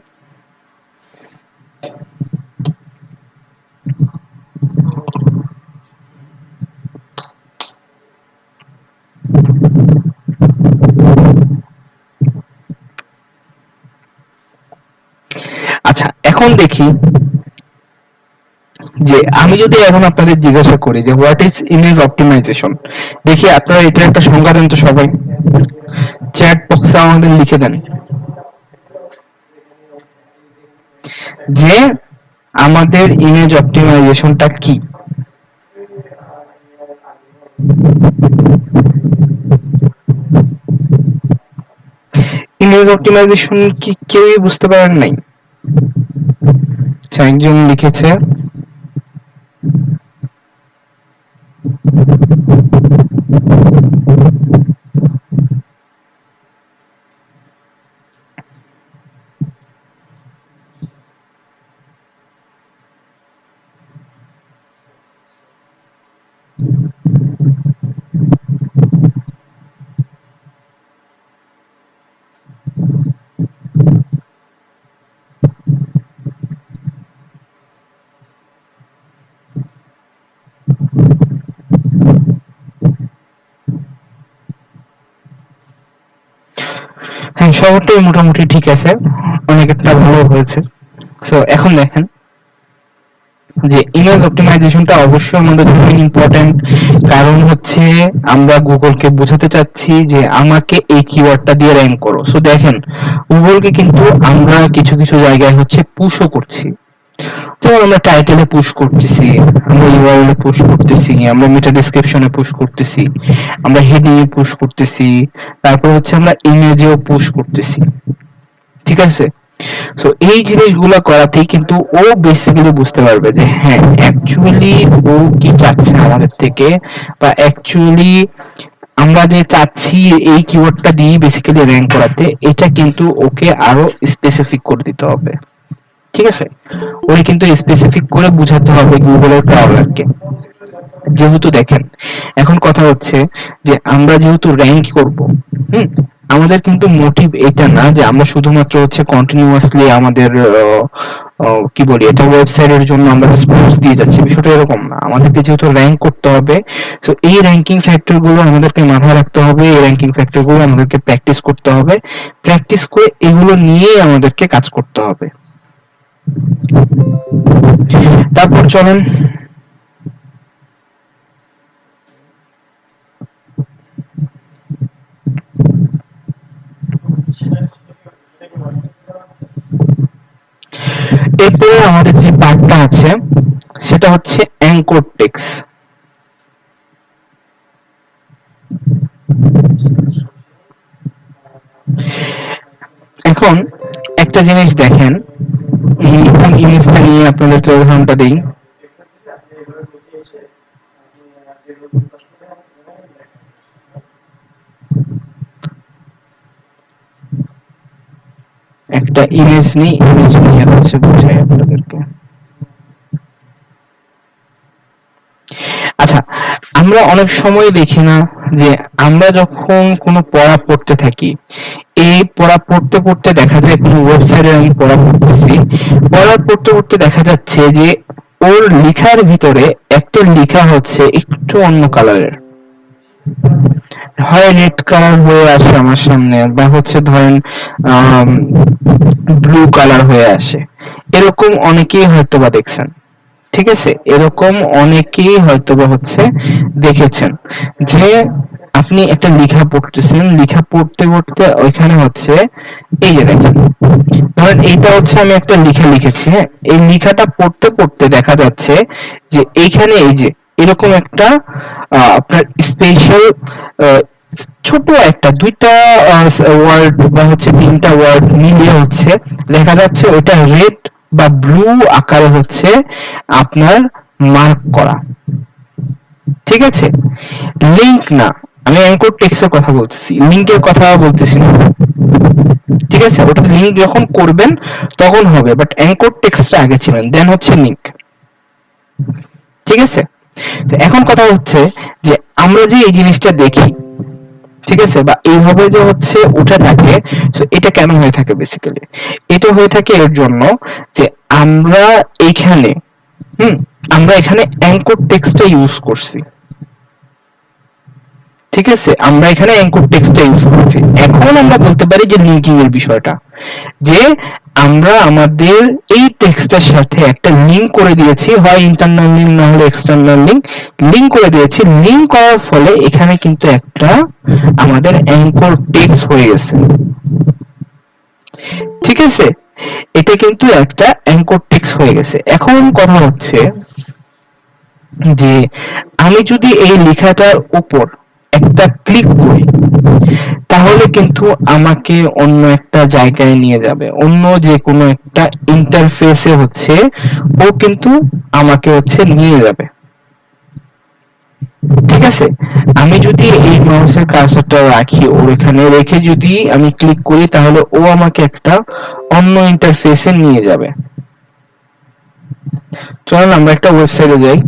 আচ্ছা, এখন দেখি যে আমি যদি এখন আপনাদের জিজ্ঞাসা করি যে হোয়াট ইজ ইমেজ অপটিমাইজেশন, দেখি আপনারা এটার একটা সংজ্ঞা দেন তো সবাই, চ্যাট বক্সে আমাদের লিখে দেন যে আমাদের ইমেজ অপটিমাইজেশনটা কি। ইমেজ অপটিমাইজেশন কি কেউই বুঝতে পারেন নাই? আচ্ছা, একজন লিখেছে। হ্যাঁ, সবটাই মোটামুটি ঠিক আছে, অনেকটা ভালো হয়েছে। সো এখন দেখেন যে ইমেজ অপটিমাইজেশনটা অবশ্যই আমাদের জন্য ইম্পর্টেন্ট, কারণ হচ্ছে আমরা গুগলকে বোঝাতে চাচ্ছি যে আমাকে এই কিওয়ার্ডটা দিয়ে র্যাঙ্ক করো। সো দেখেন, গুগলকে কিন্তু আমরা কিছু কিছু জায়গায় হচ্ছে পুশও করছি, যেমন আমরা টাইটেলে পুশ করতেছি, আমরা ইউআরএল এ পুশ করতেছি, আমরা মেটা ডেসক্রিপশনে পুশ করতেছি, আমরা হেডিং এ পুশ করতেছি, তারপর হচ্ছে আমরা ইমেজেও পুশ করতেছি, ঠিক আছে? সো এই জিনিসগুলো করাতেই কিন্তু ও বেসিক্যালি বুঝতে পারবে যে হ্যাঁ, অ্যাকচুয়ালি ও কি চাচ্ছে আমাদের থেকে, বা অ্যাকচুয়ালি আমরা যে চাচ্ছি এই কিওয়ার্ডটা দিয়ে বেসিক্যালি র্যাঙ্ক করাতে, এটা কিন্তু ওকে আরো স্পেসিফিক করে দিতে হবে, ঠিক আছে? ওই কিন্তু স্পেসিফিক করে বুঝাতে হবে গুগলের ক্রাউলারকে। যেহেতু দেখেন, এখন কথা হচ্ছে যে আমরা যেহেতু র্যাঙ্ক করব, হুম, আমাদের কিন্তু মোটিভ এটা না যে আমরা শুধুমাত্র হচ্ছে কন্টিনিউয়াসলি আমাদের কি বলি, এটা ওয়েবসাইটের জন্য আমরা পোস্ট দিয়ে যাচ্ছি, বিষয়টা এরকম না। আমাদেরকে যেহেতু র্যাঙ্ক করতে হবে, সো এই র্যাঙ্কিং ফ্যাক্টর গুলো আমাদেরকে মাথায় রাখতে হবে, এই র্যাঙ্কিং ফ্যাক্টর গুলো আমাদেরকে প্র্যাকটিস করতে হবে, প্র্যাকটিস করে এগুলো নিয়েই আমাদেরকে কাজ করতে হবে। তারপর চলেন এরপরে আমাদের যে পার্টটা আছে সেটা হচ্ছে অ্যাঙ্কর টেক্সট। এখন একটা জিনিস দেখেন, ইমেজটা নিয়ে আপনাদেরকে উদাহরণটা দিই। একটা ইমেজ নিই, ইমেজ নিয়ে হচ্ছে বোঝাই আপনাদেরকে। আচ্ছা, আমরা অনেক সময় দেখি না যে আমরা যখন কোনো পড়া পড়তে থাকি, এই পড়া পড়তে পড়তে দেখা যায় কোনো ওয়েবসাইটে আমি পড়া পড়তেছি, পড়া পড়তে পড়তে দেখা যাচ্ছে যে ওর লেখার ভিতরে একটা লেখা হচ্ছে একটু অন্য কালারের, হয় রেড কালার হয়ে আসে আমার সামনে, বা হচ্ছে ধরেন ব্লু কালার হয়ে আসে। এরকম অনেকেই হয়তোবা দেখছেন, ঠিক আছে? এরকম অনেকেই হয়তোবা হচ্ছে দেখেছেন যে আপনি একটা লেখা পড়তেছেন, লেখা পড়তে পড়তে ওইখানে হচ্ছে এই যে দেখেন, ধরেন এইটা হচ্ছে আমি একটা লেখা লিখেছি, হ্যাঁ, এই লেখাটা পড়তে পড়তে দেখা যাচ্ছে যে এইখানে এই যে এরকম একটা আপনার স্পেশাল ছোট একটা দুইটা ওয়ার্ড বা হচ্ছে তিনটা ওয়ার্ড মিলিয়ে হচ্ছে দেখা যাচ্ছে ওটা রেড বা ব্লু আকারে হচ্ছে আপনার মার্ক করা, ঠিক আছে? লিংক না, আমি অ্যাঙ্কর টেক্সটের কথা বলতেছি, লিংকের কথা বলতেছি না, ঠিক আছে? ওটা লিংক যখন করবেন তখন হবে, বাট অ্যাঙ্কর টেক্সটটা আগে ছিলেন, দেন হচ্ছে লিংক, ঠিক আছে? তো এখন কথা হচ্ছে যে আমরা যে এই জিনিসটা দেখি, ঠিক আছে, বা এইভাবে যে হচ্ছে উঠে থাকে, তো এটা কেন হয়ে থাকে বেসিক্যালি? এটা হয়ে থাকে এর জন্য যে আমরা এইখানে হুম আমরা এখানে অ্যাঙ্কর টেক্সটটা ইউজ করছি, ঠিক আছে? আমরা এখানে অ্যাঙ্কর টেক্সটটা ইউজ করছি। এখন আমরা বলতে পারি যে লিঙ্কিং এর বিষয়টা, যে আমরা আমাদের এই টেক্সটের সাথে একটা লিংক করে দিয়েছি, হয় ইন্টারনাল লিংক না হলে এক্সটার্নাল লিংক, লিংক করে দিয়েছি। লিংক করার ফলে এখানে কিন্তু একটা আমাদের অ্যাঙ্কর টেক্সট হয়ে গেছে, ঠিক আছে? এটা কিন্তু একটা অ্যাঙ্কর টেক্সট হয়ে গেছে। এখন কথা হচ্ছে যে আমি যদি এই লেখাটার উপর একটা ক্লিক করি, তাহলে কিন্তু আমাকে অন্য একটা জায়গায় নিয়ে যাবে, অন্য যে কোনো একটা ইন্টারফেসে হচ্ছে ও কিন্তু আমাকে হচ্ছে নিয়ে যাবে, ঠিক আছে? আমি যদি এই মাউসের কার্সারটা রাখি ওর এখানে রেখে যদি আমি ক্লিক করি, তাহলে ও আমাকে একটা অন্য ইন্টারফেসে নিয়ে যাবে। চলুন আমরা একটা ওয়েবসাইটে যাই।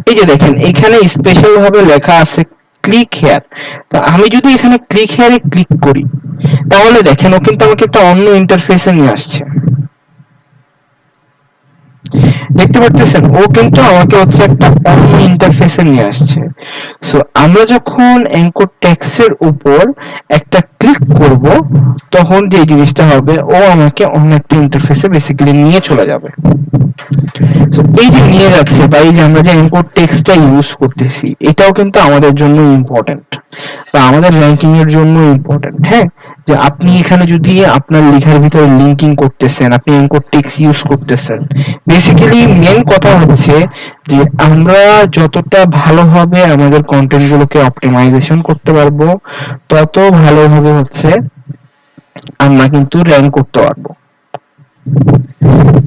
এই যে দেখেন এখানে স্পেশাল ভাবে লেখা আছে ক্লিক হেয়ার। তো আমি যদি এখানে ক্লিক হেয়ারে ক্লিক করি, তাহলে দেখেন ও কিন্তু আমাকে একটা অন্য ইন্টারফেসে নিয়ে আসছে, দেখতে পারতেছেন? ও কিন্তু আমাকে হচ্ছে একটা অন্য ইন্টারফেসে নিয়ে আসছে। সো আমরা যখন অ্যাঙ্কর টেক্সটের উপর একটা ক্লিক করব, তখন যে জিনিসটা হবে ও আমাকে অন্য একটা ইন্টারফেসে বেসিক্যালি নিয়ে চলে যাবে। সো এই যে নিয়ে যাচ্ছে বা এই যে আমরা যে ইম্পোর্ট টেক্সটটা ইউজ করতেছি, এটাও কিন্তু আমাদের জন্য ইম্পর্টেন্ট বা আমাদের র্যাঙ্কিং এর জন্য ইম্পর্টেন্ট, হ্যাঁ? যে আপনি এখানে যদি আপনার লেখার ভিতরে লিঙ্কিং করতেছেন, আপনি ইম্পোর্ট টেক্সট ইউজ করতেছেন, বেসিক্যালি মেন কথা হচ্ছে যে আমরা যতটা ভালোভাবে আমাদের কন্টেন্ট গুলোকে অপটিমাইজেশন করতে পারবো, তত ভালোভাবে হচ্ছে আমরা কিন্তু র্যাঙ্ক করতে পারবো,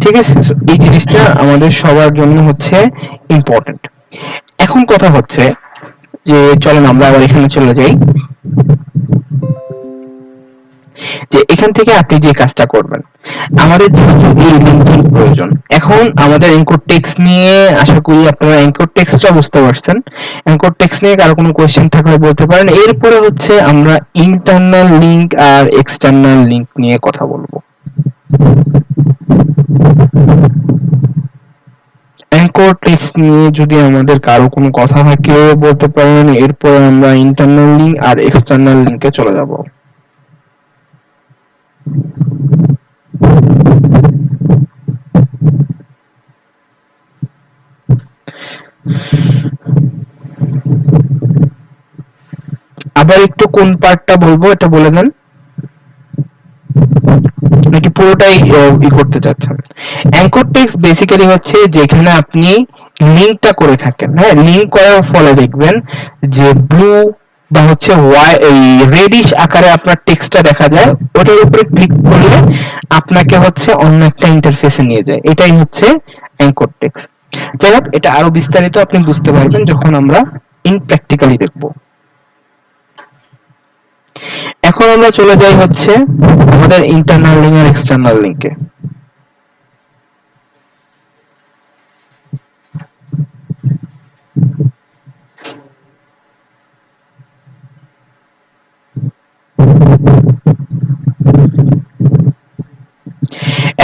ঠিক আছে? So, এই জিনিসটা আমাদের সবার জন্য হচ্ছে ইম্পর্টেন্ট। এখন কথা হচ্ছে যে চলেন আমরা আবার এখানে চলে যাই। যে এখান থেকে আপনি যে কাজটা করবেন। আমাদের যেহেতু এই লিঙ্কিং প্রয়োজন, এখন আমাদের এনকোড টেক্সট নিয়ে আশা করি আপনারা এনকোড টেক্সটটা বুঝতে পারছেন। এনকোড টেক্সট নিয়ে কারো কোনো কোয়েশ্চেন থাকলে বলতে পারেন। এরপরে হচ্ছে আমরা ইন্টারনাল লিঙ্ক আর এক্সটার্নাল লিঙ্ক নিয়ে কথা বলবো। অ্যাঙ্কর টেক্সট নিয়ে যদি আমাদের কারো কোনো কথা থাকে বলতে পারেন, এরপরে আমরা ইন্টারনাল লিঙ্ক আর এক্সটার্নাল লিঙ্কে চলে যাব। আবার একটু কোন পার্টটা বলবো এটা বলে দেন, নাকি পুরোটাই করতে চাচ্ছেন? অ্যাঙ্কর টেক্সট বেসিক্যালি হচ্ছে যেখানে আপনি লিঙ্কটা করে থাকেন, হ্যাঁ, লিঙ্ক করার ফলে দেখবেন যে ব্লু বা হচ্ছে এই রেডিশ আকারে আপনার টেক্সটটা দেখা যায়, ওটার উপরে ক্লিক করলে আপনাকে হচ্ছে অন্য একটা ইন্টারফেসে নিয়ে যায়, এটাই হচ্ছে অ্যাঙ্কর টেক্সট। যাই হোক, এটা আরো বিস্তারিত আপনি বুঝতে পারবেন যখন আমরা ইন প্র্যাকটিক্যালি দেখবো। এখন আমরা চলে যাই হচ্ছে আমাদের ইন্টারনাল লিঙ্ক আর এক্সটার্নাল লিঙ্কে।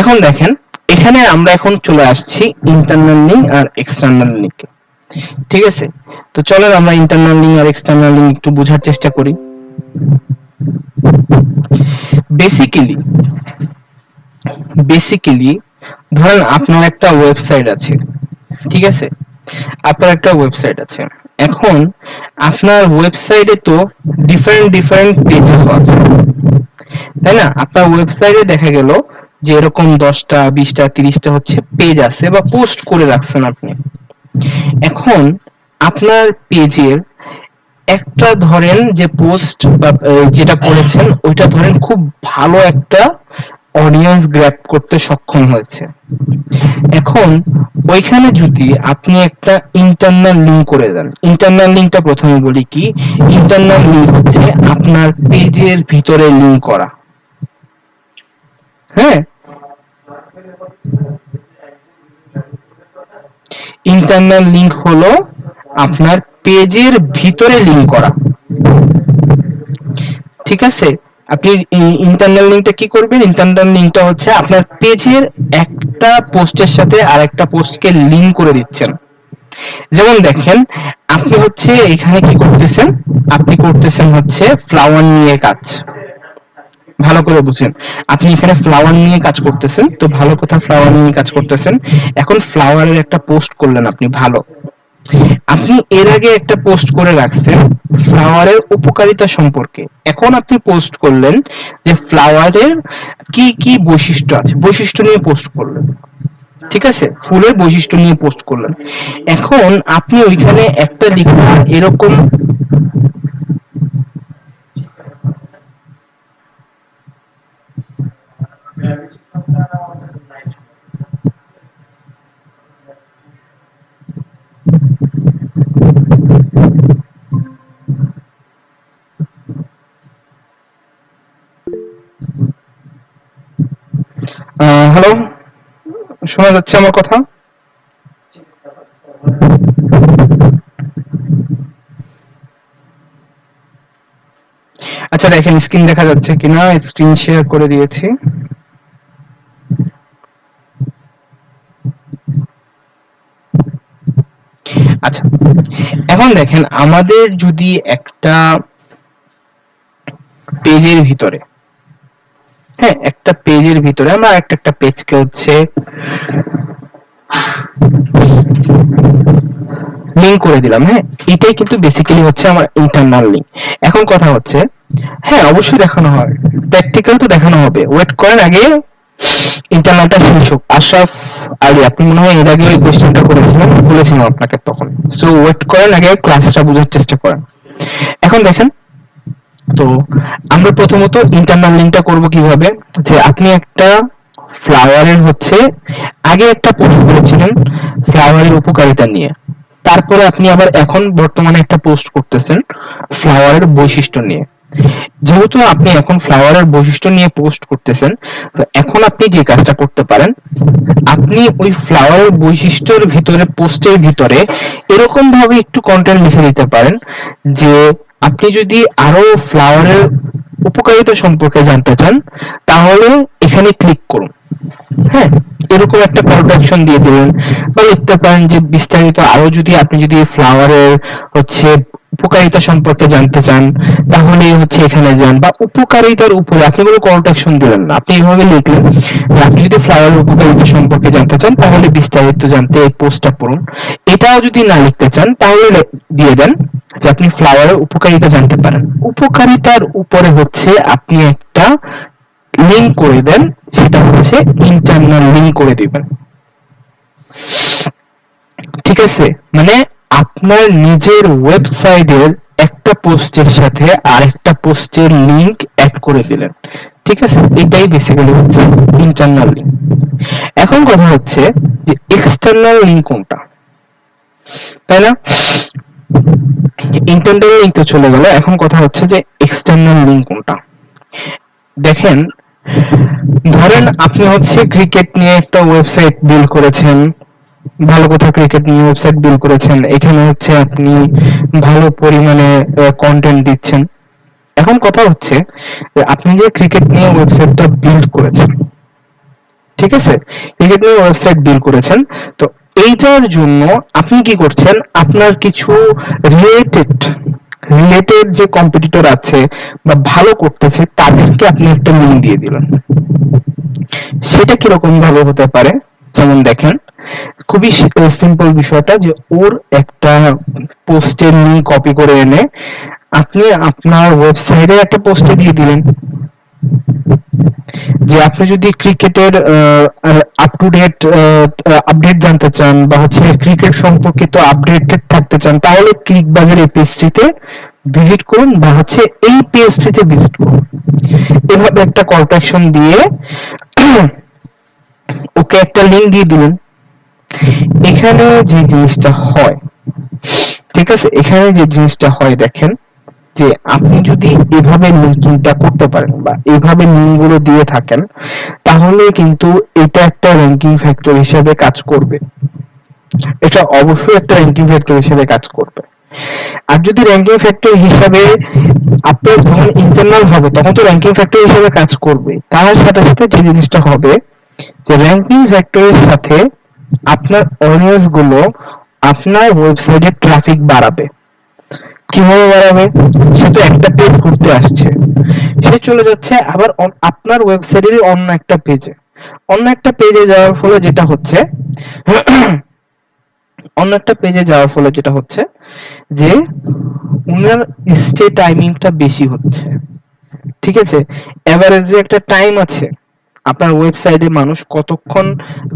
এখন দেখেন, এখানে আমরা এখন চলে আসছি ইন্টারনাল লিঙ্ক আর এক্সটার্নাল লিঙ্কে। ঠিক আছে, তো চলেন আমরা ইন্টারনাল লিঙ্ক আর এক্সটার্নাল লিঙ্ক একটু বোঝার চেষ্টা করি। বেসিক্যালি বেসিক্যালি ধরেন আপনার একটা ওয়েবসাইট আছে, ঠিক আছে, আপনার একটা ওয়েবসাইট আছে। এখন আপনার ওয়েবসাইটে তো ডিফারেন্ট ডিফারেন্ট পেজেস আছে, তাই না? আপনার ওয়েবসাইটে দেখা গেল যে এরকম 10টা 20টা 30টা হচ্ছে পেজ আছে বা পোস্ট করে রাখছেন আপনি। এখন আপনার পেজের একটা ধরেন যে পোস্ট বা যেটা করেছেন ওইটা ধরেন খুব ভালো একটা অডিয়েন্স গ্র্যাব করতে সক্ষম হয়েছে। এখন ওইখানে যদি আপনি একটা ইন্টারনাল লিঙ্ক করে দেন, ইন্টারনাল লিঙ্কটা প্রথমে বলি কি, ইন্টারনাল লিঙ্ক হচ্ছে আপনার পেজের ভিতরে লিঙ্ক করা, হ্যাঁ। ইন্টারনাল লিঙ্ক হলো আপনার পেজের ভিতরে লিঙ্ক করা, ঠিক আছে। আপনি ইন্টারনাল লিঙ্কটা কি করবেন, ইন্টারনাল লিঙ্কটা হচ্ছে আপনার পেজের একটা পোস্টের সাথে আরেকটা পোস্টকে লিঙ্ক করে দিচ্ছেন। যেমন দেখেন, আপনি হচ্ছে এখানে কি করতেছেন, আপনি করতেছেন হচ্ছে ফ্লাওয়ার নিয়ে কাজ, ভালো করে বুঝেন। আপনি এখানে ফ্লাওয়ার নিয়ে কাজ করতেছেন, তো ভালো কথা, ফ্লাওয়ার নিয়ে কাজ করতেছেন। এখন ফ্লাওয়ারের একটা পোস্ট করলেন আপনি, ভালো। আপনি এর আগে একটা পোস্ট করে রাখছেন ফ্লাওয়ারের উপকারিতা সম্পর্কে। এখন আপনি পোস্ট করলেন যে ফ্লাওয়ারের কি কি বৈশিষ্ট্য আছে, বৈশিষ্ট্য নিয়ে পোস্ট করলেন, ঠিক আছে, ফুলের বৈশিষ্ট্য নিয়ে পোস্ট করলেন। এখন আপনি ওইখানে একটা লিখা এরকম হ্যালো, শোনা যাচ্ছে আমার কথা? আচ্ছা দেখেন স্ক্রিন দেখা যাচ্ছে কিনা, স্ক্রিন শেয়ার করে দিয়েছি। আচ্ছা, এখন দেখেন আমাদের যদি একটা পেজের ভিতরে, হ্যাঁ, একটা পেজের ভিতরে আমরা একটা একটা পেজকে হচ্ছে লিংক করে দিলাম, হ্যাঁ, এটাই কিন্তু বেসিক্যালি হচ্ছে আমার ইন্টারনাল লিংক। এখন কথা হচ্ছে, হ্যাঁ অবশ্যই দেখানো হয়, প্র্যাকটিক্যাল তো দেখানো হবে, ওয়েট করেন আগে ইন্টারনালটা শেষ হোক। আশরাফ আলী, আপনি মনে হয় এর আগে ওই কোশ্চেনটা করেছিলেন, বলেছিলাম আপনাকে তখন। সো ওয়েট করেন, আগে ক্লাসটা বোঝার চেষ্টা করেন। এখন দেখেন, তো আমরা প্রথমত ইন্টারনাল লিঙ্কটা করব কিভাবে, যে আপনি একটা ফ্লাওয়ারের হচ্ছে আগে একটা পোস্ট করেছিলেন ফ্লাওয়ারের উপকারিতা নিয়ে, তারপরে আপনি আবার এখন বর্তমানে একটা পোস্ট করতেছেন ফ্লাওয়ারের বৈশিষ্ট্য নিয়ে। যেহেতু আপনি এখন ফ্লাওয়ারের বৈশিষ্ট্য নিয়ে পোস্ট করতেছেন, তো এখন আপনি যে কাজটা করতে পারেন, আপনি ওই ফ্লাওয়ারের বৈশিষ্ট্যের ভিতরে, পোস্টের ভিতরে এরকম ভাবে একটু কন্টেন্ট লিখে দিতে পারেন যে আপনি যদি আরো ফ্লাওয়ারের উপকারিতা সম্পর্কে জানতে চান, তাহলে এখানে ক্লিক করুন। হ্যাঁ, এরকম একটা কল টু অ্যাকশন দিয়ে দিলেন, বা লিখতে পারেন যে বিস্তারিত আরো যদি আপনি যদি ফ্লাওয়ারের হচ্ছে উপকারিতা সম্পর্কে জানতে চান, তাহলে হচ্ছে এখানে যান, বা উপকারিতার উপরে আপনি কোনো কল টু অ্যাকশন দিলেন না, আপনি এইভাবে লিখলেন যে আপনি যদি ফ্লাওয়ারের উপকারিতা সম্পর্কে জানতে চান, তাহলে বিস্তারিত জানতে এই পোস্টটা পড়ুন। এটাও যদি না লিখতে চান, তাহলে দিয়ে দেন যে আপনি ফ্লাওয়ারের উপকারিতা জানতে পারেন। উপকারিতার উপরে হচ্ছে আপনি একটা লিংক করে দেন, সেটা হচ্ছে ইন্টারনাল লিংক করে দিবেন। ঠিক আছে, মানে আপনার নিজের ওয়েবসাইটের একটা পোস্টের সাথে আরেকটা পোস্টের লিংক অ্যাড করে দিলেন। ঠিক আছে, এটাই বেসিক্যালি হচ্ছে ইন্টারনাল লিংক। এখন কথা হচ্ছে যে এক্সটার্নাল লিংক কোনটা, তাই না? ইন্টারনাল লিংক তো চলে গেল, এখন কথা হচ্ছে যে এক্সটার্নাল লিংক কোনটা। দেখেন, ধরেন আপনি হচ্ছে ক্রিকেট নিয়ে একটা ওয়েবসাইট বিল্ড করেছেন, ভালো কথা, ক্রিকেট নিয়ে ওয়েবসাইট বিল্ড করেছেন, এখানে হচ্ছে আপনি ভালো পরিমাণে কন্টেন্ট দিচ্ছেন। এখন কথা হচ্ছে যে আপনি যে ক্রিকেট নিয়ে ওয়েবসাইটটা বিল্ড করেছেন, ঠিক আছে, ক্রিকেট নিয়ে ওয়েবসাইট বিল্ড করেছেন, তো এইটার জন্য আপনি কি করছেন, আপনার কিছু রিলেটেড রিলেটেড যে কম্পিটিটর আছে বা ভালো করতেছে, তাদেরকে আপনি একটা লিঙ্ক দিয়ে দিলেন। সেটা কিরকম ভাবে হতে পারে, যেমন দেখেন, খুবই সিম্পল বিষয়টা, যে ওর একটা পোস্টের লিংক কপি করে এনে আপনি আপনার ওয়েবসাইটে একটা পোস্টে দিয়ে দিলেন যে আপনি যদি ক্রিকেটের আপ টু ডেট আপডেট জানতে চান, বা হচ্ছে ক্রিকেট সম্পর্কিত আপডেটেড থাকতে চান, তাহলে ক্লিকবাজার এই পেজটিতে ভিজিট করুন, বা হচ্ছে এই পেজটিতে ভিজিট করুন। এভাবে একটা কল টু অ্যাকশন দিয়ে ওকে একটা লিংক দিয়ে দিলেন। এখানে যে জিনিসটা হয়, ঠিক আছে, এখানে যে জিনিসটা হয় দেখেন, যে আপনি যদি এভাবে লিঙ্কিংটা করতে পারেন বা এইভাবে লিঙ্ক গুলো দিয়ে থাকেন, তাহলে কিন্তু এটা একটা র্যাঙ্কিং ফ্যাক্টর হিসেবে কাজ করবে। এটা অবশ্যই একটা র্যাঙ্কিং ফ্যাক্টর হিসেবে কাজ করবে। আর যদি র্যাঙ্কিং ফ্যাক্টর হিসাবে আপনার যখন ইন্টারনাল হবে, তখন তো র্যাঙ্কিং ফ্যাক্টর হিসেবে কাজ করবে। তার সাথে সাথে যে জিনিসটা হবে, যে র্যাঙ্কিং ফ্যাক্টরের সাথে আপনার অডিয়েন্স গুলো আপনার ওয়েবসাইটে ট্রাফিক বাড়াবে। কিভাবে বাড়াবে? সে তো একটা পেজ ঘুরতে আসছে, সে চলে যাচ্ছে আবার আপনার ওয়েবসাইটেরই অন্য একটা পেজে। অন্য একটা পেজে যাওয়ার ফলে যেটা হচ্ছে অন্য একটা পেজে যাওয়ার ফলে যেটা হচ্ছে যে উনার স্টে টাইমিংটা বেশি হচ্ছে। ঠিক আছে, এভারেজে একটা টাইম আছে, আপনার ওয়েবসাইটে মানুষ কতক্ষণ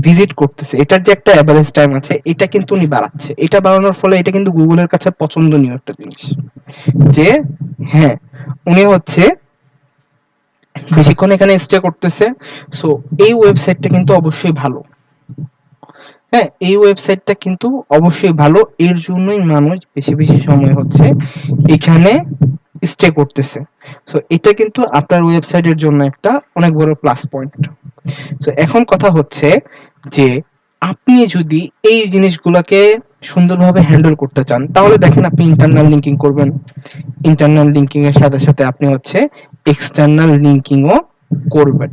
ভিজিট করতেছে, এটার যে একটা এভারেজ টাইম আছে, এটা কিন্তু উনি বাড়াচ্ছে। এটা বাড়ানোর ফলে এটা কিন্তু গুগলের কাছে পছন্দনীয় একটা জিনিস, যে হ্যাঁ, উনি হচ্ছে বেশিক্ষণ এখানে স্টে করতেছে, সো এই ওয়েবসাইটটা কিন্তু অবশ্যই ভালো। হ্যাঁ, এই ওয়েবসাইটটা কিন্তু অবশ্যই ভালো, এর জন্যই মানুষ বেশি বেশি সময় হচ্ছে এখানে স্টে করতেছে। সো এটা কিন্তু আপনার ওয়েবসাইটের জন্য একটা অনেক বড় প্লাস পয়েন্ট। সো এখন কথা হচ্ছে যে আপনি যদি এই জিনিসগুলোকে সুন্দরভাবে হ্যান্ডেল করতে চান, তাহলে দেখেন আপনি ইন্টারনাল লিঙ্কিং করবেন। ইন্টারনাল লিঙ্কিং এর সাথে সাথে আপনি হচ্ছে এক্সটার্নাল লিঙ্কিংও করবেন।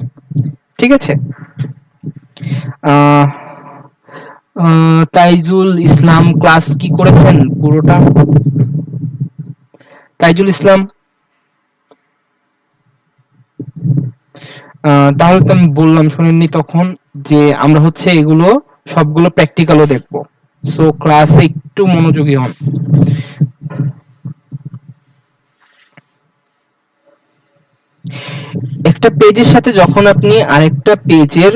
ঠিক আছে? আহ তাইজুল ইসলাম ক্লাস কি করেছেন পুরোটা? তাইজুল ইসলাম, তাহলে তো আমি বললাম, শুনেননি তখন, যে আমরা হচ্ছে এগুলো সবগুলো প্র্যাকটিক্যালও দেখবো। সো ক্লাসে একটু মনোযোগী হন। একটা পেজের সাথে যখন আপনি আরেকটা পেজের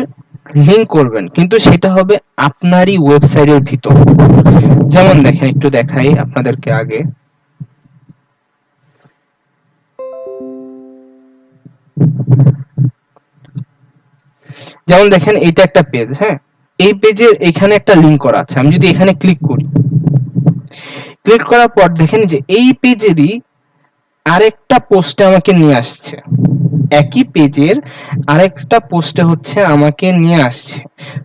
লিংক করবেন, কিন্তু সেটা হবে আপনারই ওয়েবসাইটের ভিতর। যেমন দেখেন, একটু দেখাই আপনাদেরকে আগে। যেমন দেখেন, এটা একটা পেজ, হ্যাঁ, এই পেজের এখানে একটা লিংক করা আছে। আমি যদি এখানে ক্লিক করি, ক্লিক করার পর দেখেন যে এই পেজেরই আরেকটা পোস্টে আমাকে নিয়ে আসছে, একই পেজের আরেকটা পোস্টে হচ্ছে আমাকে নিয়ে আসছে।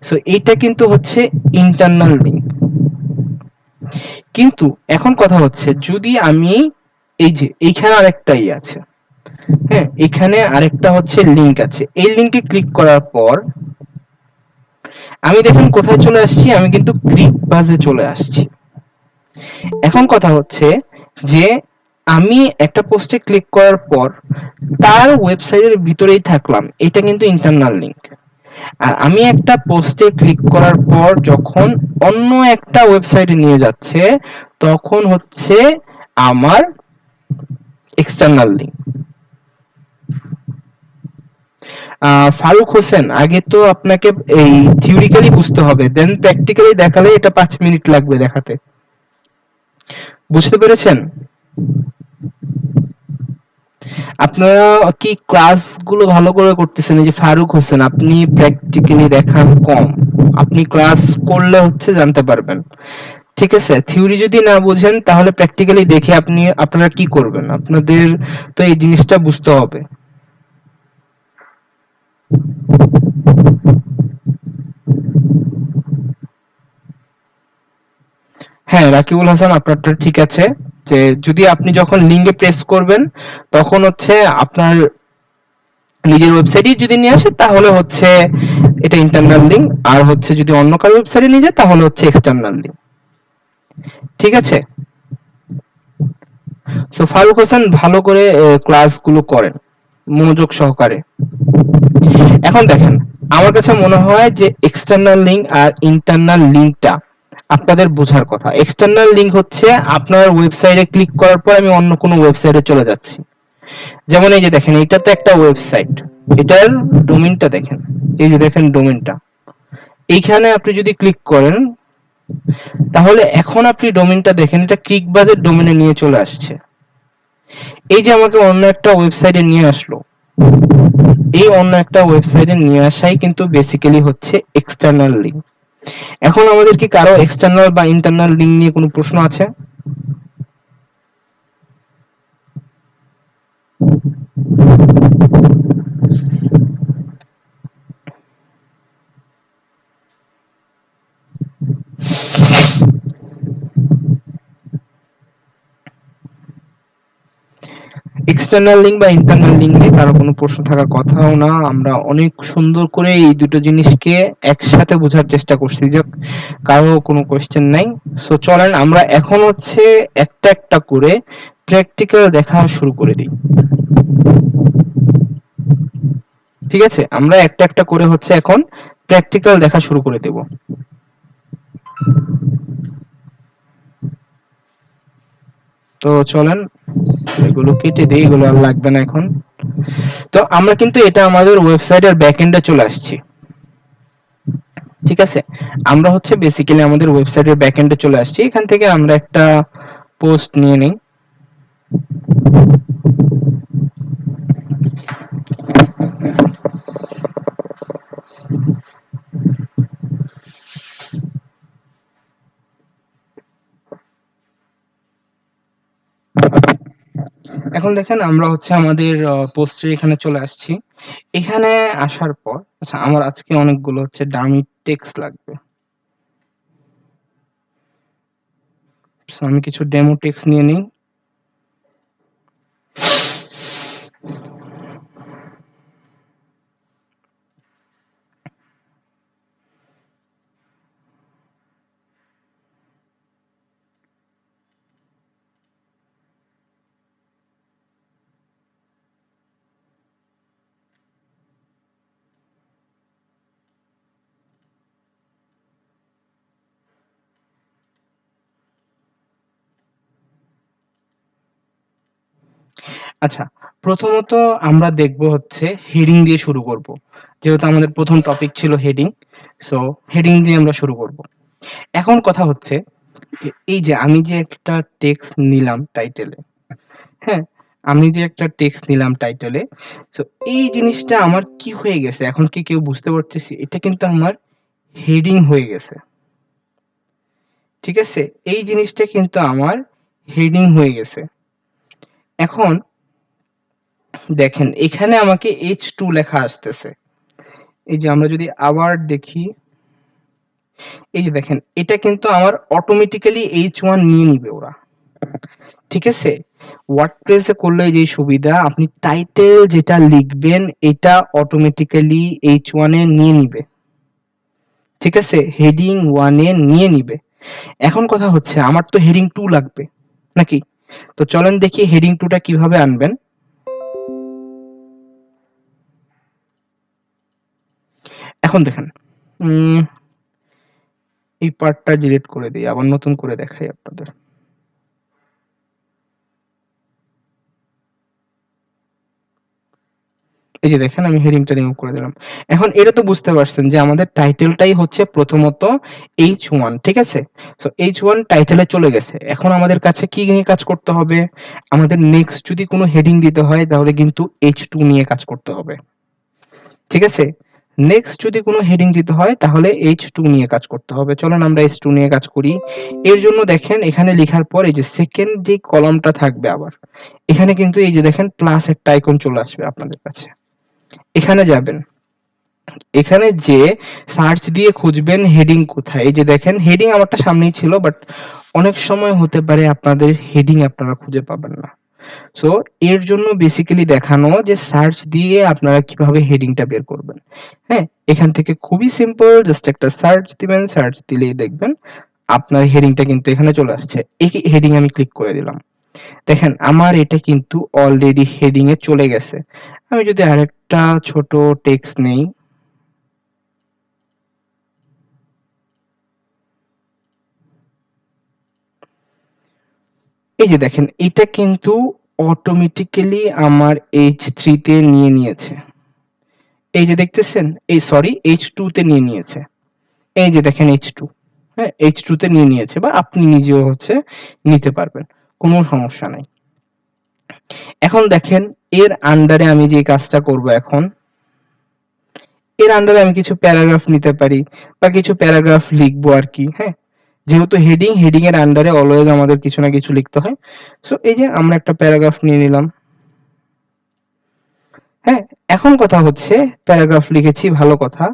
সো এইটা কিন্তু হচ্ছে ইন্টারনাল লিঙ্ক। কিন্তু এখন কথা হচ্ছে যদি আমি এই যে এইখানে আরেকটা আছে, হ্যাঁ এখানে আরেকটা হচ্ছে লিঙ্ক আছে, এই লিঙ্কে ক্লিক করার পর আমি দেখুন কোথায় চলে আসছি, আমি কিন্তু ক্লিক বাজে চলে আসছি। এখন কথা হচ্ছে যে আমি একটা পোস্টে ক্লিক করার পর তার ওয়েবসাইটের ভিতরেই থাকলাম, এটা কিন্তু ইন্টারনাল লিঙ্ক। আর আমি একটা পোস্টে ক্লিক করার পর যখন অন্য একটা ওয়েবসাইটে নিয়ে যাচ্ছে তখন হচ্ছে আমার এক্সটার্নাল লিঙ্ক। ফারুক হোসেন, আগে তো আপনাকে এই থিওরিক্যালি বুঝতে হবে, দেন প্র্যাকটিক্যালি দেখালে এটা 5 মিনিট লাগবে দেখাতে। বুঝতে পেরেছেন? আপনারা কি ক্লাসগুলো ভালো করে করতেছেন? এই যে ফারুক হোসেন, আপনি প্র্যাকটিক্যালি দেখান কম, আপনি ক্লাস করলে হচ্ছে জানতে পারবেন। ঠিক আছে, থিওরি যদি না বুঝেন তাহলে প্র্যাকটিক্যালি দেখে আপনারা কি করবেন, আপনাদের তো এই জিনিসটা বুঝতে হবে। হ্যাঁ রাকিবুল হাসান, আপনারটা ঠিক আছে, যে যদি আপনি যখন লিঙ্কে প্রেস করবেন তখন হচ্ছে আপনার নিজের ওয়েবসাইটে যদি নিয়ে আসে তাহলে হচ্ছে এটা ইন্টারনাল লিঙ্ক, আর হচ্ছে যদি অন্য কারো ওয়েবসাইটে নিয়ে যায় তাহলে হচ্ছে এক্সটার্নাল লিঙ্ক। ঠিক আছে? সো ফারুক হোসেন, ভালো করে ক্লাসগুলো করেন মনোযোগ সহকারে। এখন দেখেন, আমার কাছে মনে হয় যে এক্সটার্নাল লিঙ্ক আর ইন্টারনাল লিঙ্কটা আপনাদের বোঝার কথা। এক্সটার্নাল লিঙ্ক হচ্ছে আপনার ওয়েবসাইটে ক্লিক করার পর আমি অন্য কোনো ওয়েবসাইটে চলে যাচ্ছি। যেমন এই যে দেখেন, এটা তো একটা ওয়েবসাইট, এটার ডোমেইনটা দেখেন, এই যে দেখেন ডোমেইনটা, এইখানে আপনি যদি ক্লিক করেন তাহলে এখন আপনি ডোমেইনটা দেখেন, এটা ক্লিকবাজের ডোমেইনে নিয়ে চলে আসছে। এই যে আমাকে অন্য একটা ওয়েবসাইটে নিয়ে আসলো, এই অন্য একটা ওয়েবসাইটে নিয়ে আসাই কিন্তু বেসিক্যালি হচ্ছে এক্সটার্নাল লিঙ্ক। এখন আমাদের কি কারো এক্সটার্নাল বা ইন্টারনাল লিঙ্ক নিয়ে কোনো প্রশ্ন আছে? এক্সটার্নাল লিঙ্ক বা ইন্টারনাল লিঙ্ক নিয়ে কারো কোনো প্রশ্ন থাকার কথাও না, আমরা অনেক সুন্দর করে এই দুটো জিনিসকে একসাথে বোঝার চেষ্টা করছি, যে কারো কোনো কোয়েশ্চেন নাই। সো চলেন আমরা এখন হচ্ছে একটা একটা করে প্র্যাকটিক্যাল দেখা শুরু করে দিই। ঠিক আছে, আমরা একটা একটা করে হচ্ছে এখন প্র্যাকটিক্যাল দেখা শুরু করে দেব। তো চলেন এগুলো কেটে দিই, এগুলো আর লাগবে না এখন। তো আমরা কিন্তু এটা আমাদের ওয়েবসাইটের ব্যাকএন্ডে চলে আসছি। ঠিক আছে, আমরা হচ্ছে বেসিক্যালি আমাদের ওয়েবসাইটের ব্যাকএন্ডে চলে আসছি, এখান থেকে আমরা একটা পোস্ট নিয়ে নেই। এখন দেখেন আমরা হচ্ছে আমাদের পোস্টের এখানে চলে আসছি। এখানে আসার পর আচ্ছা, আমার আজকে অনেকগুলো হচ্ছে ডামি টেক্সট লাগবে। সো আমি কিছু ডেমো টেক্সট নিয়ে নিই। আচ্ছা, প্রথমত আমরা দেখব হচ্ছে হেডিং দিয়ে শুরু করব। যেহেতু আমাদের প্রথম টপিক ছিল হেডিং, সো হেডিং দিয়ে আমরা শুরু করব। এখন কথা হচ্ছে যে এই যে আমি যে একটা টেক্সট নিলাম টাইটেলে, হ্যাঁ আমি যে একটা টেক্সট নিলাম টাইটেলে, সো এই জিনিসটা আমার কি হয়ে গেছে, এখন কি কেউ বুঝতে পারতেছি? এটা কিন্তু আমার হেডিং হয়ে গেছে। ঠিক আছে, এই জিনিসটা কিন্তু আমার হেডিং হয়ে গেছে। এখন দেখেন এখানে আমাকে H2 লেখা আসতেছে। এই যে আমরা যদি আবার দেখি, এই যে দেখেন এটা কিন্তু আমার অটোমেটিক্যালি H1 নিয়ে নিবে ওরা। ঠিক আছে? ওয়ার্ডপ্রেসে করলে যে সুবিধা, আপনি টাইটেল যেটা লিখবেন এটা অটোমেটিক্যালি H1 এ নিয়ে নিবে। ঠিক আছে? হেডিং 1 এ নিয়ে নিবে। এখন কথা হচ্ছে আমার তো হেডিং 2 লাগবে নাকি? তো চলেন দেখি হেডিং 2 টা কিভাবে আনবেন। এখন দেখেন, উম এই পার্টটা ডিলিট করে দিই, আবার নতুন করে দেখাই আপনাদের। এই যে দেখেন আমি হেডিংটা রিমুভ করে দিলাম। এখন এটা তো বুঝতে পারছেন যে আমাদের টাইটেলটাই হচ্ছে প্রথমত H1, ঠিক আছে? সো H1 টাইটেলে চলে গেছে। এখন আমাদের কাছে কি নিয়ে কাজ করতে হবে? আমাদের নেক্সট যদি কোনো হেডিং দিতে হয় তাহলে কিন্তু H2 নিয়ে কাজ করতে হবে। ঠিক আছে? নেক্সট যদি কোনো হেডিং দিতে হয় তাহলে H2 নিয়ে কাজ করতে হবে। চলুন আমরা H2 নিয়ে কাজ করি। এর জন্য দেখেন এখানে লেখার পর এই যে সেকেন্ড যে কলামটা থাকবে আবার, এখানে কিন্তু এই যে দেখেন প্লাস একটা আইকন চলে আসবে আপনাদের কাছে। এখানে যাবেন। এখানে যেয়ে সার্চ দিয়ে খুঁজবেন হেডিং কোথায়। এই যে দেখেন হেডিং আমারটা সামনেই ছিল, বাট অনেক সময় হতে পারে আপনাদের হেডিং আপনারা খুঁজে পাবেন না। সো এর জন্য বেসিক্যালি দেখানো যে সার্চ দিয়ে আপনারা কিভাবে হেডিংটা বের করবেন। হ্যাঁ? এখান থেকে খুবই সিম্পল, জাস্ট একটা সার্চ দিবেন, সার্চ দিলেই দেখবেন আপনার হেডিংটা কিন্তু এখানে চলে আসছে। এই হেডিং আমি ক্লিক করে দিলাম। দেখেন আমার এটা কিন্তু অলরেডি হেডিং এ চলে গেছে। আমি যদি আরেকটা ছোট টেক্সট নেই, এই যে দেখেন এটা কিন্তু অটোমেটিক্যালি আমার H3 তে নিয়ে নিয়েছে। এই যে দেখতেছেন, এই সরি H2 তে নিয়ে নিয়েছে। এই যে দেখেন H2, হ্যাঁ? H2 তে নিয়ে নিয়েছে, বা আপনি নিজেও হচ্ছে নিতে পারবেন। কোনো সমস্যা নাই। এখন দেখেন এর আন্ডারে আমি যে কাজটা করব এখন, এর আন্ডারে আমি কিছু প্যারাগ্রাফ নিতে পারি বা কিছু প্যারাগ্রাফ লিখবো আরকি, হ্যাঁ? যেহেতু হেডিং এর আন্ডারে অলওয়েজ আমাদের কিছু না কিছু লিখতে হয়। সো এই যে আমরা একটা প্যারাগ্রাফ নিয়ে নিলাম। হ্যাঁ? এখন কথা হচ্ছে প্যারাগ্রাফ লিখেছি ভালো কথা।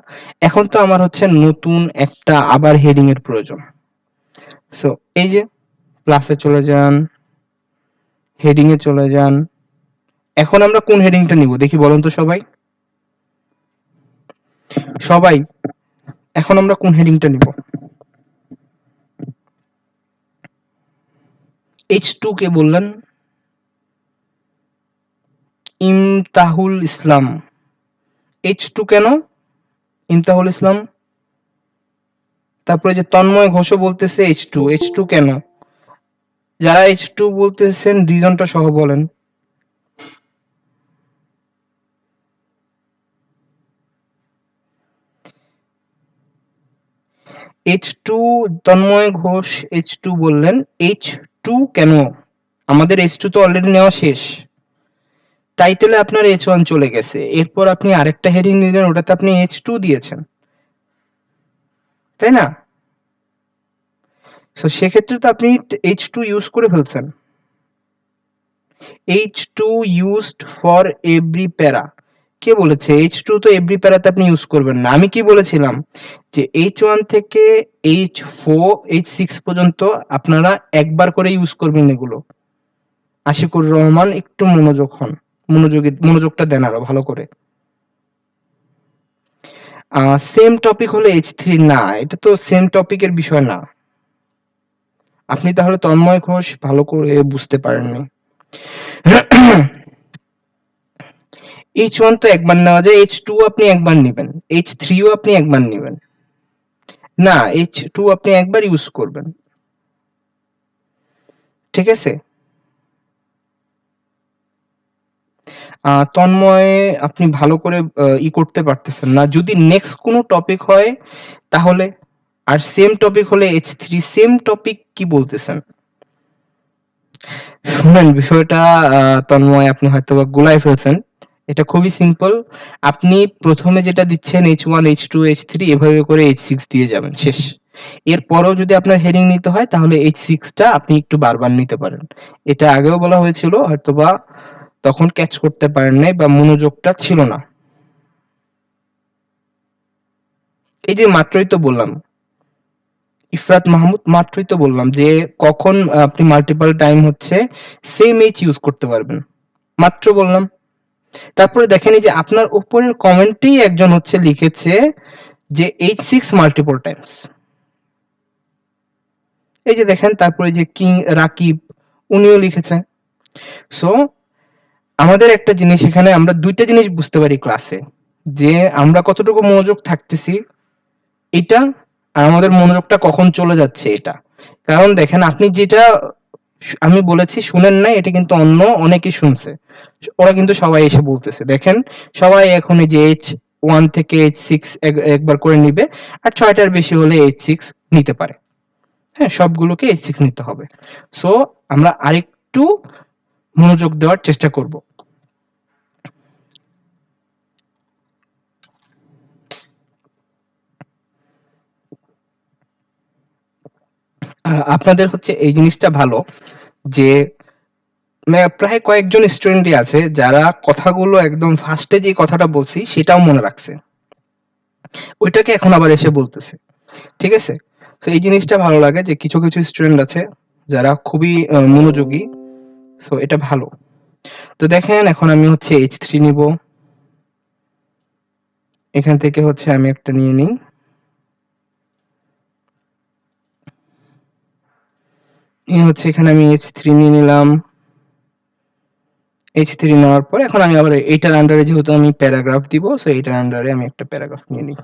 এখন তো আমার হচ্ছে নতুন একটা আবার হেডিং এর প্রয়োজন। সো এই যে প্লাসে চলে যান, হেডিং এ চলে যান। এখন আমরা কোন হেডিংটা নিব দেখি বলুন তো সবাই? সবাই এখন আমরা কোন হেডিংটা নিব? H2 কে বললেন? ইমতাহুল ইসলাম। H2 কেন? ইমতাহুল ইসলাম? তারপরে যে তন্ময় ঘোষও বলতেছে H2, H2 কেন? যারা H2 বলতেছেন রিজনটা সহ বলেন। H2, তন্ময় ঘোষ H2 বললেন। H2 কেন? আমাদের H2 তো অলরেডি নেওয়া শেষ। টাইটেলে আপনার H1 চলে গেছে। এরপর আপনি আরেকটা হেডিং নিলেন, ওটাতে আপনি H2 দিয়েছেন। তাই না? সো সেক্ষেত্রে তো আপনি H2 ইউজ করে ফেলছেন। H2 used for every para. কে বলেছে H2 তো এভরি প্যারাতে আপনি ইউজ করবেন না? আমি কি বলেছিলাম যে H1 থেকে H4 H6 পর্যন্ত আপনারা একবার করে ইউজ করবেন এগুলো। আশিকুর রহমান একটু মনোযোগ হন, মনোযোগটা দেন আরো ভালো করে। সেম টপিক হলে H3 না, এটা তো সেম টপিকের বিষয় না। আপনি তাহলে তন্ময় ঘোষ ভালো করে বুঝতে পারেননি। H1 তো একবার নেওয়া যায়, H2 আপনি একবার নিবেন, H3 ও আপনি একবার নিবেন। না, H2 আপনি একবার ইউজ করবেন। ঠিক আছে? তন্ময় আপনি ভালো করে করতে পারতেছেন না। যদি নেক্সট কোনো টপিক হয় তাহলে, আর সেম টপিক হলে H3, সেম টপিক কি বলতেছেন? শুনেন বিষয়টা, তন্ময় আপনি হয়তোবা গুলায় ফেলছেন। এটা খুবই সিম্পল। আপনি ১ম এ যেটা দিচ্ছেন H1, H2, H3 এভাবে করে H6 দিয়ে যাবেন। শেষ। এরপরেও যদি আপনার হেডিং নিতে হয় তাহলে H6 টা আপনি একটু বারবার নিতে পারেন। এটা আগেও বলা হয়েছিল, হয়তোবা তখন ক্যাচ করতে পারেন নাই বা মনোযোগটা ছিল না। এই যে মাত্রই তো বললাম, ইফরাত মাহমুদ, মাত্রই তো বললাম যে কখন আপনি মাল্টিপল টাইম হচ্ছে সেম এইচ ইউজ করতে পারবেন, মাত্র বললাম। তারপরে দেখেন এই যে আপনার উপরের কমেন্টেই একজন হচ্ছে লিখেছে যে H6 মাল্টিপল টাইমস। এই যে দেখেন, তারপরে যে কিং রাকিব, উনিও লিখেছে। সো আমাদের একটা জিনিস এখানে আমরা দুইটা জিনিস বুঝতে পারি ক্লাসে, যে আমরা কতটুকু মনোযোগ থাকতেছি এটা, আর আমাদের মনোযোগটা কখন চলে যাচ্ছে এটা। কারণ দেখেন আপনি যেটা আমি বলেছি শুনেন নাই, এটা কিন্তু অন্য অনেকেই শুনছে। ওরা কিন্তু সবাই এসে বলতেছে, দেখেন সবাই এখন এই যে H1 থেকে H6 একবার করে নিবে, আর 6টার বেশি হলে H6 নিতে পারে। হ্যাঁ, সবগুলোকে H6 নিতে হবে। সো আমরা আরেকটু মনোযোগ দেওয়ার চেষ্টা করব। আপনাদের হচ্ছে এই জিনিসটা ভালো যে প্রায় কয়েকজন স্টুডেন্টই আছে যারা কথাগুলো একদম ফার্স্টে যে কথাটা বলছি সেটাও মনে রাখছে, ওইটাকে এখন আবার এসে বলতেছে। ঠিক আছে? তো এই জিনিসটা ভালো লাগে যে কিছু কিছু স্টুডেন্ট আছে যারা খুবই মনোযোগী। সো এটা ভালো। তো দেখেন এখন আমি হচ্ছে H3 নিব। এখান থেকে হচ্ছে আমি একটা নিয়ে নিই। এই হচ্ছে এখানে আমি H3 নিয়ে নিলাম। H3 নেওয়ার পর এখন আমি আবার এইটার আন্ডারে যেহেতু আমি প্যারাগ্রাফ দিব, সো এইটার আন্ডারে আমি একটা প্যারাগ্রাফ নিয়ে নিই।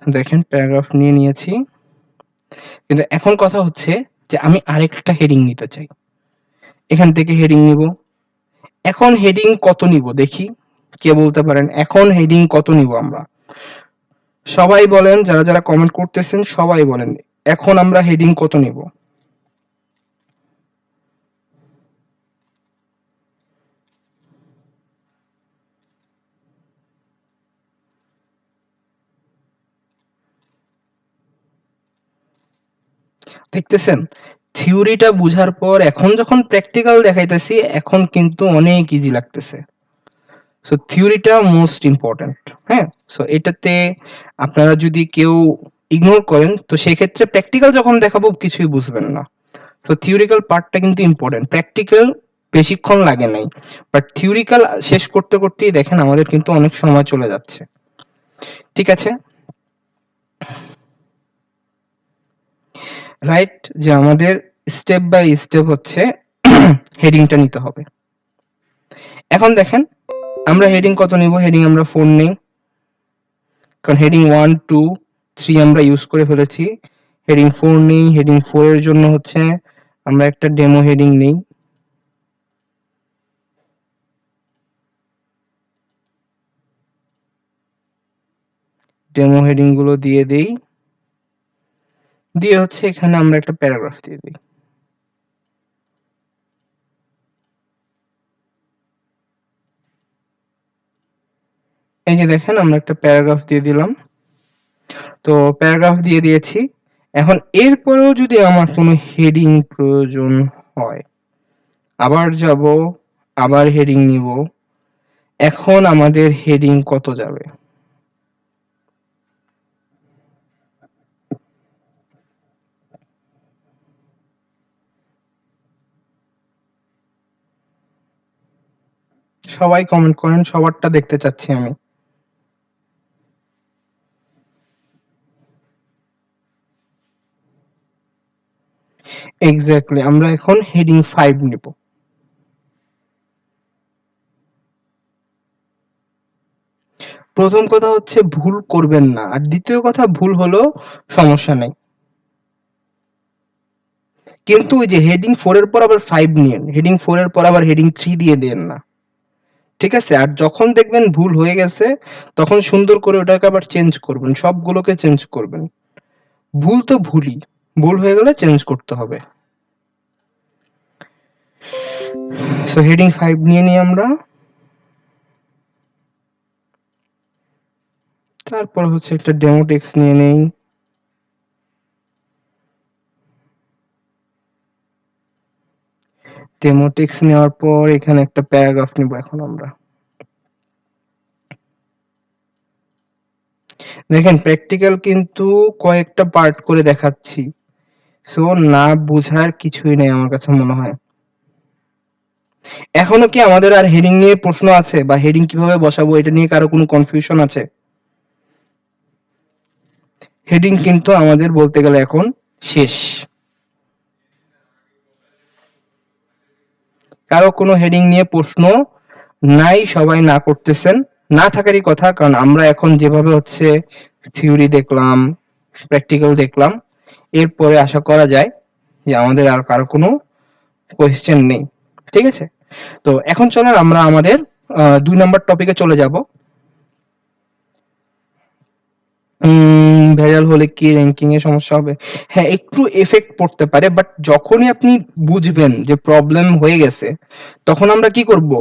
দেখেন প্যারাগ্রাফ নিয়ে নিয়েছি। কিন্তু এখন কথা হচ্ছে যে আমি আরেকটা হেডিং নিতে চাই। এখান থেকে হেডিং নিব। এখন হেডিং কত নিব দেখি? কে বলতে পারেন এখন হেডিং কত নিব আমরা? সবাই বলেন, যারা যারা কমেন্ট করতেছেন সবাই বলেন এখন আমরা হেডিং কত নিব? দেখতেছেন, থিওরিটা বুঝার পর এখন যখন প্র্যাকটিক্যাল দেখাইতেছি এখন কিন্তু অনেক ইজি লাগতেছে। সো থিওরিটা মোস্ট ইম্পর্টেন্ট। হ্যাঁ, সো এটাতে আপনারা যদি কেউ ইগনোর করেন তো সেক্ষেত্রে প্র্যাকটিক্যাল যখন দেখাবো কিছুই বুঝবেন না। তো থিওরিক্যাল পার্টটা কিন্তু ইম্পর্টেন্ট। প্র্যাকটিক্যাল বেশিক্ষণ লাগে নাই, বাট থিওরিক্যাল শেষ করতে করতেই দেখেন আমাদের কিন্তু অনেক সময় চলে যাচ্ছে। ঠিক আছে, রাইট, যে আমাদের স্টেপ বাই স্টেপ হচ্ছে হেডিংটা নিতে হবে। এখন দেখেন আমরা হেডিং কত নিব? হেডিং আমরা 4 নেই, কারণ হেডিং 1 2 3 আমরা ইউজ করে ফেলেছি। হেডিং 4 নেই। হেডিং 4 এর জন্য হচ্ছে আমরা একটা ডেমো হেডিং নেই। ডেমো হেডিং গুলো দিয়ে দেই, দিয়ে হচ্ছে এখানে আমরা একটা প্যারাগ্রাফ দিয়ে দিই। এই যে দেখেন আমরা একটা প্যারাগ্রাফ দিয়ে দিলাম। তো প্যারাগ্রাফ দিয়ে দিয়েছি। এখন এরপরেও যদি আমার কোনো হেডিং প্রয়োজন হয়, আবার যাব, আবার হেডিং নিব। এখন আমাদের হেডিং কত যাবে? সবাই কমেন্ট করেন, সবারটা দেখতে চাচ্ছি আমি। এক্স্যাক্টলি, আমরা এখন হেডিং 5 নিব। প্রথম কথা হচ্ছে ভুল করবেন না, আর দ্বিতীয় কথা ভুল হলেও সমস্যা নাই, কিন্তু ওই যে হেডিং 4 এর পর আবার 5 নিয়েন, হেডিং 4 এর পর আবার হেডিং 3 দিয়ে দেন না। ঠিক আছে? আর যখন দেখবেন ভুল হয়ে গেছে তখন সুন্দর করে ওটাকে আবার চেঞ্জ করবেন, সবগুলোকে চেঞ্জ করবেন। ভুল তো ভুলই, ভুল হয়ে গেলে চেঞ্জ করতে হবে। সো হেডিং 5 নিয়ে নিই আমরা। তারপর হচ্ছে একটা ডেমো টেক্সট নিয়ে নেই। ডেমো টেক্সট নেওয়ার পর এখানে একটা প্যারাগ্রাফ নিব এখন আমরা। দেখেন প্র্যাকটিক্যাল কিন্তু কয়েকটা পার্ট করে দেখাচ্ছি, সো না বুঝার কিছুই নেই আমার কাছে মনে হয়। এখনো কি আমাদের আর হেডিং নিয়ে প্রশ্ন আছে, বা হেডিং কিভাবে বসাবো এটা নিয়ে কারো কোনো কনফিউশন আছে? হেডিং কিন্তু আমাদের বলতে গেলে এখন শেষ। কারো কোনো হেডিং নিয়ে প্রশ্ন নাই, সবাই না করতেছেন, না থাকারই কথা, কারণ আমরা এখন যেভাবে হচ্ছে থিওরি দেখলাম, প্র্যাকটিক্যাল দেখলাম, এরপরে আশা করা যায় যে আমাদের আর কারো কোনো কোয়েশ্চেন নেই। ঠিক আছে, তো এখন চলেন আমরা আমাদের 2 নাম্বার টপিকে চলে যাব। ভেজাল হলে কি র্যাঙ্কিং এ সমস্যা হবে? হ্যাঁ, একটু এফেক্ট পড়তে পারে, বাট যখনই আপনি বুঝবেন যে প্রবলেম হয়ে গেছে, তখন আমরা কি করব?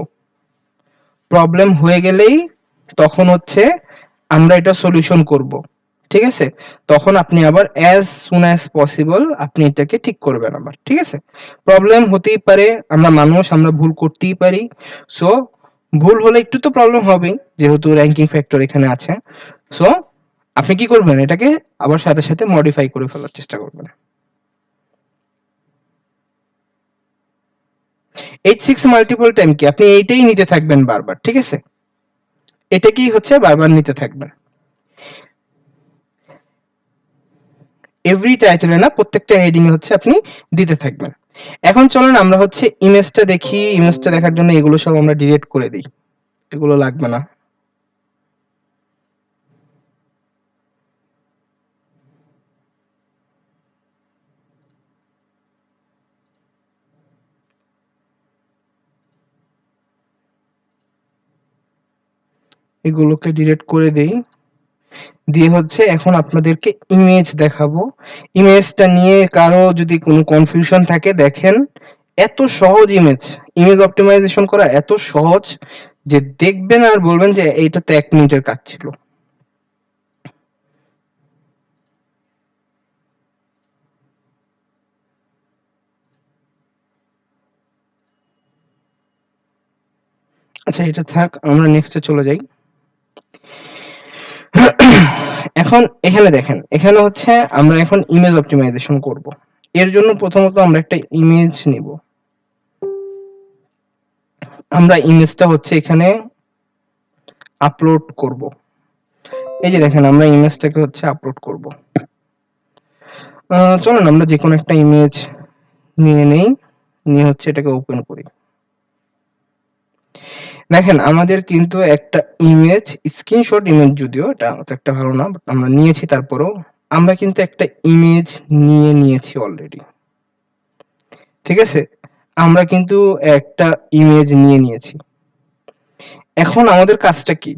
প্রবলেম হয়ে গেলেই তখন হচ্ছে আমরা এটা সলিউশন করব। ঠিক আছে, তখন আপনি আবার অ্যাজ সুন অ্যাজ পসিবল আপনি এটাকে ঠিক করবেন আবার। ঠিক আছে, প্রবলেম হতেই পারে, আমরা মানুষ, আমরা ভুল করতেই পারি। সো ভুল হলে একটু তো প্রবলেম হবেই, যেহেতু র্যাঙ্কিং ফ্যাক্টর এখানে আছে। সো আপনি কি করবেন, এটাকে আবার সাথে সাথে মডিফাই করে ফেলার চেষ্টা করবেন। H6 মাল্টিপল টাইম কি আপনি এইটাই নিতে থাকবেন বারবার। ঠিক আছে, এটাকেই হচ্ছে বারবার নিতে থাকবেন, এভরি টাইটেলে না, প্রত্যেকটা হেডিং এ হচ্ছে আপনি দিতে থাকবেন। এখন চলেন আমরা হচ্ছে ইমেজটা দেখি। ইমেজটা দেখার জন্য এগুলো সব আমরা ডিলিট করে দিই, এগুলো লাগবে না। এগুলোকে ডিলিট করে দেই, দিয়ে হচ্ছে এখন আপনাদেরকে ইমেজ দেখাবো। ইমেজটা নিয়ে কারো যদি কোনো কনফিউশন থাকে, দেখেন এত সহজ ইমেজ, ইমেজ অপটিমাইজেশন করা এত সহজ যে দেখবেন আর বলবেন যে এইটা তো 1 মিনিটের কাজ ছিল। আচ্ছা এটা থাক, আমরা নেক্সটে চলে যাই। এখন এখানে দেখেন, এখানে হচ্ছে আমরা এখন ইমেজ অপটিমাইজেশন করব। এর জন্য প্রথমত আমরা একটা ইমেজ নিব। আমরা ইমেজটা হচ্ছে এখানে আপলোড করব। এই যে দেখেন আমরা ইমেজটাকে হচ্ছে আপলোড করব। চলুন আমরা যে কোনো একটা ইমেজ নিয়ে নেই, নিয়ে হচ্ছে এটাকে ওপেন করি। দেখেন আমাদের কিন্তু একটা ইমেজ, স্ক্রিনশট ইমেজ, যদিও এটা অত একটা ভালো না, বাট আমরা নিয়েছি, তারপরেও আমরা কিন্তু একটা ইমেজ নিয়ে নিয়েছি অলরেডি। ঠিক আছে, আমরা কিন্তু একটা ইমেজ নিয়ে নিয়েছি। এখন আমাদের কাজটা কি?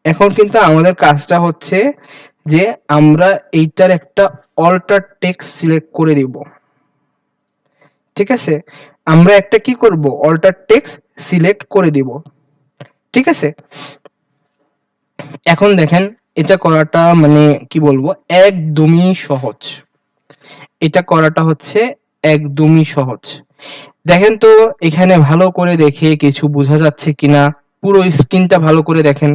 এখন কিন্তু আমাদের কাজটা হচ্ছে যে আমরা এইটার একটা অল্টার টেক্সট সিলেক্ট করে দিব। ঠিক আছে, আমরা একটা কি করব, অল্টার টেক্সট সিলেক্ট করে দিব। ঠিক আছে, এখন দেখেন এটা করাটা মানে কি বলবো, একদমই সহজ। এটা করাটা হচ্ছে একদমই সহজ। দেখেন তো এখানে ভালো করে দেখে কিছু বোঝা যাচ্ছে কিনা, পুরো স্ক্রিনটা ভালো করে দেখেন।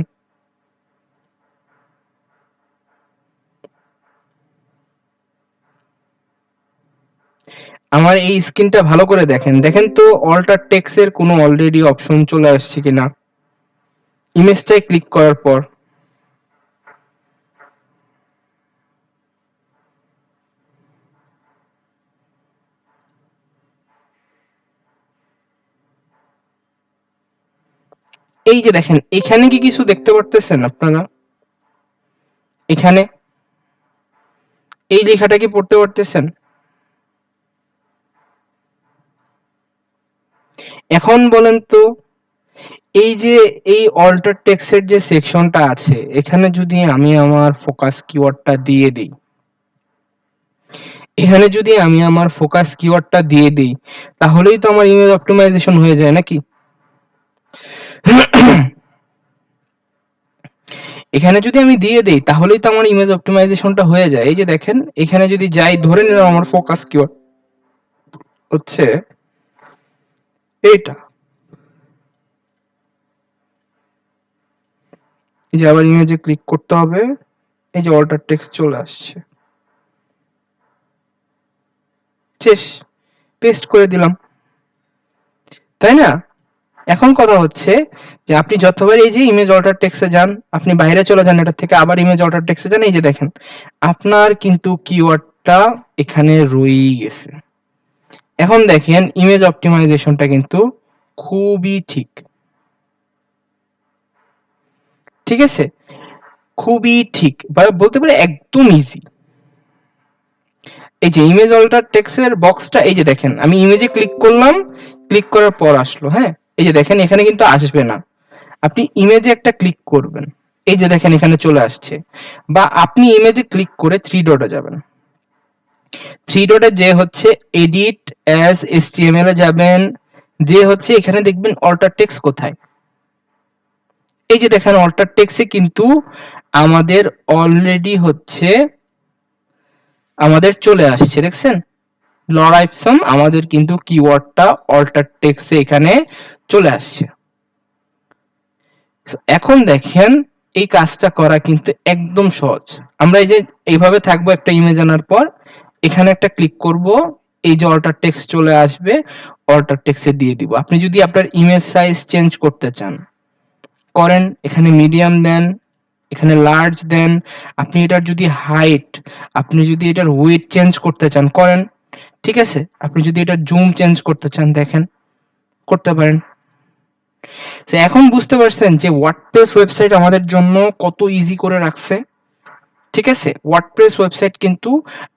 আমার এই স্ক্রিনটা ভালো করে দেখেন, দেখেন তো অল্টার টেক্সট এর কোনো অলরেডি অপশন চলে আসছে কিনা ইমেজটায় ক্লিক করার পর। এই যে দেখেন এখানে কি কিছু দেখতে পারতেছেন আপনারা? এখানে এই লেখাটা কি পড়তে পারতেছেন? এখন বলেন তো, এই যে এই অল্টার টেক্সট এর যে সেকশনটা আছে, এখানে যদি আমি আমার ফোকাস কিওয়ার্ডটা দিয়ে দিই, এখানে যদি আমি আমার ফোকাস কিওয়ার্ডটা দিয়ে দিই, তাহলেই তো আমার ইমেজ অপটিমাইজেশন হয়ে যায় নাকি? এখানে যদি আমি দিয়ে দেই তাহলেই তো আমার ইমেজ অপটিমাইজেশনটা হয়ে যায়। এই যে দেখেন এখানে যদি যাই, ধরে নিলাম আমার ফোকাস কিওয়ার্ড হচ্ছে এটা এই যে আবার ইমেজে ক্লিক করতে হবে, এই যে অল্টার টেক্সট চলে আসছে, শেষ, পেস্ট করে দিলাম, তাই না? এখন কথা হচ্ছে যে আপনি যতবার এই যে ইমেজ অল্টার টেক্সটে যান, আপনি বাইরে চলে যান এটা থেকে, আবার ইমেজ অল্টার টেক্সটে যান, এই যে দেখেন আপনার কিন্তু কিওয়ার্ডটা এখানে রয়েই গেছে। এখন দেখেন ইমেজ অপটিমাইজেশনটা কিন্তু খুবই ঠিক, ঠিক আছে, খুবই ঠিক, বা বলতে পারে একদম ইজি। এই যে ইমেজ অল্টার টেক্সটের বক্সটা, এই যে দেখেন আমি ইমেজে ক্লিক করলাম, ক্লিক করার পর আসলো, হ্যাঁ এই যে দেখেন এখানে কিন্তু আসবে না, আপনি ইমেজে একটা ক্লিক করবেন, এই যে দেখেন এখানে চলে আসছে। বা আপনি ইমেজে ক্লিক করে থ্রি ডটে যাবেন, থ্রি ডটে যে হচ্ছে এডিট অ্যাজ এইচটিএমএল এ যাবেন, যে হচ্ছে এখানে দেখবেন অল্টার টেক্সট কোথায়, এই যে দেখেন অল্টার টেক্সটে কিন্তু আমাদের অলরেডি হচ্ছে আমাদের চলে আসছে, দেখছেন লরা ইপসম আমাদের কিন্তু কিওয়ার্ডটা অল্টার টেক্সটে এখানে চলে আসছে। এখন দেখেন এই কাজটা করা কিন্তু একদম সহজ। আমরা এই যে এইভাবে থাকবো একটা ইমেজ আনার পর এখানে একটা ক্লিক করব, এই যে অল্টার টেক্সট চলে আসবে, অল্টার টেক্সটে দিয়ে দিব। আপনি যদি আপনার ইমেজ সাইজ চেঞ্জ করতে চান করেন, এখানে মিডিয়াম দেন, এখানে লার্জ দেন, আপনি এটার যদি হাইট, আপনি যদি এটার ওয়েট চেঞ্জ করতে চান করেন, ঠিক আছে, আপনি যদি এটার জুম চেঞ্জ করতে চান দেখেন করতে পারেন। তো এখন বুঝতে পারছেন যে ওয়ার্ডপ্রেস ওয়েবসাইট আমাদের জন্য কত ইজি করে রাখছে, ঠিক আছে, ওয়ার্ডপ্রেস ওয়েবসাইট কিন্তু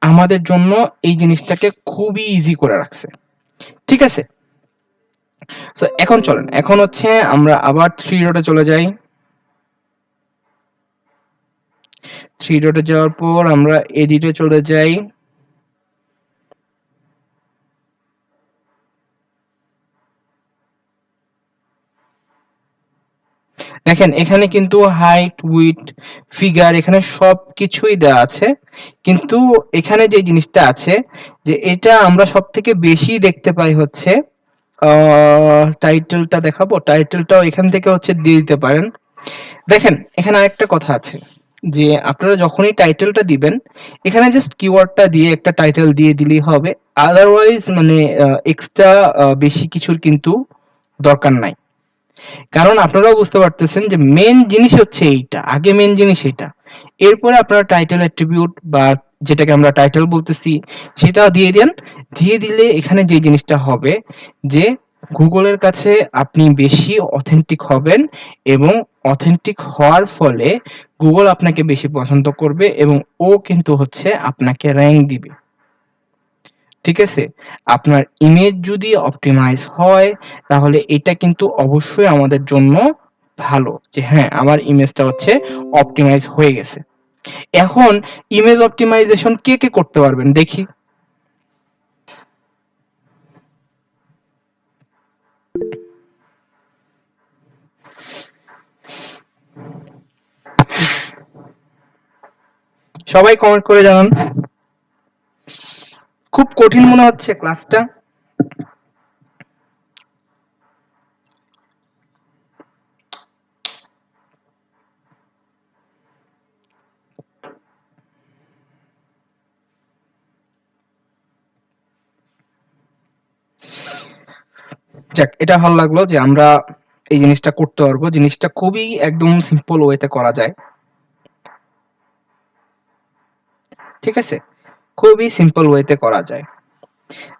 আমাদের জন্য এই জিনিসটাকে খুবই ইজি করে রাখছে, ঠিক আছে। তো এখন চলেন, এখন হচ্ছে আমরা আবার থ্রি ডটে চলে যাই, থ্রি ডটে যাওয়ার পর আমরা এডিটে চলে যাই, দেখেন এখানে কিন্তু হাইট উইডথ ফিগার এখানে সবকিছুই দেওয়া আছে, কিন্তু এখানে যে জিনিসটা আছে যে এটা আমরা সব থেকে বেশি দেখতে পাই হচ্ছে টাইটেলটা দেখাবো, টাইটেলটাও এখান থেকে হচ্ছে দিয়ে দিতে পারেন। দেখেন এখানে আরেকটা কথা আছে যে আপনারা যখনই টাইটেলটা দিবেন এখানে জাস্ট কিওয়ার্ডটা দিয়ে একটা টাইটেল দিয়ে দিলেই হবে, আদারওয়াইজ মানে এক্সট্রা বেশি কিছুর কিন্তু দরকার নাই। কারণ আপনারাও বুঝতে পারতেছেন যে মেন জিনিস হচ্ছে এইটা, আগে মেন জিনিস এটা, এরপরে আপনারা টাইটেল অ্যাট্রিবিউট বা যেটাকে আমরা টাইটেল বলতেছি সেটা দিয়ে দেন। দিয়ে দিলে এখানে যে জিনিসটা হবে যে গুগলের কাছে আপনি বেশি অথেন্টিক হবেন, এবং অথেন্টিক হওয়ার ফলে গুগল আপনাকে বেশি পছন্দ করবে এবং ও কিন্তু হচ্ছে আপনাকে র্যাঙ্ক দিবে, ঠিক আছে। আপনার ইমেজ যদি অপটিমাইজ হয় তাহলে এটা কিন্তু অবশ্যই আমাদের জন্য ভালো, যে হ্যাঁ আমার ইমেজটা হচ্ছে অপটিমাইজ হয়ে গেছে। এখন ইমেজ অপটিমাইজেশন কে কে করতে পারবেন দেখি। সবাই কমেন্ট করে জানান। খুব কঠিন মনে হচ্ছে ক্লাসটা? যাক, এটা ভালো লাগলো যে আমরা এই জিনিসটা করতে পারবো, জিনিসটা খুবই একদম সিম্পল ওয়েতে করা যায়, ঠিক আছে, খুবই সিম্পল ওয়েতে করা যায়।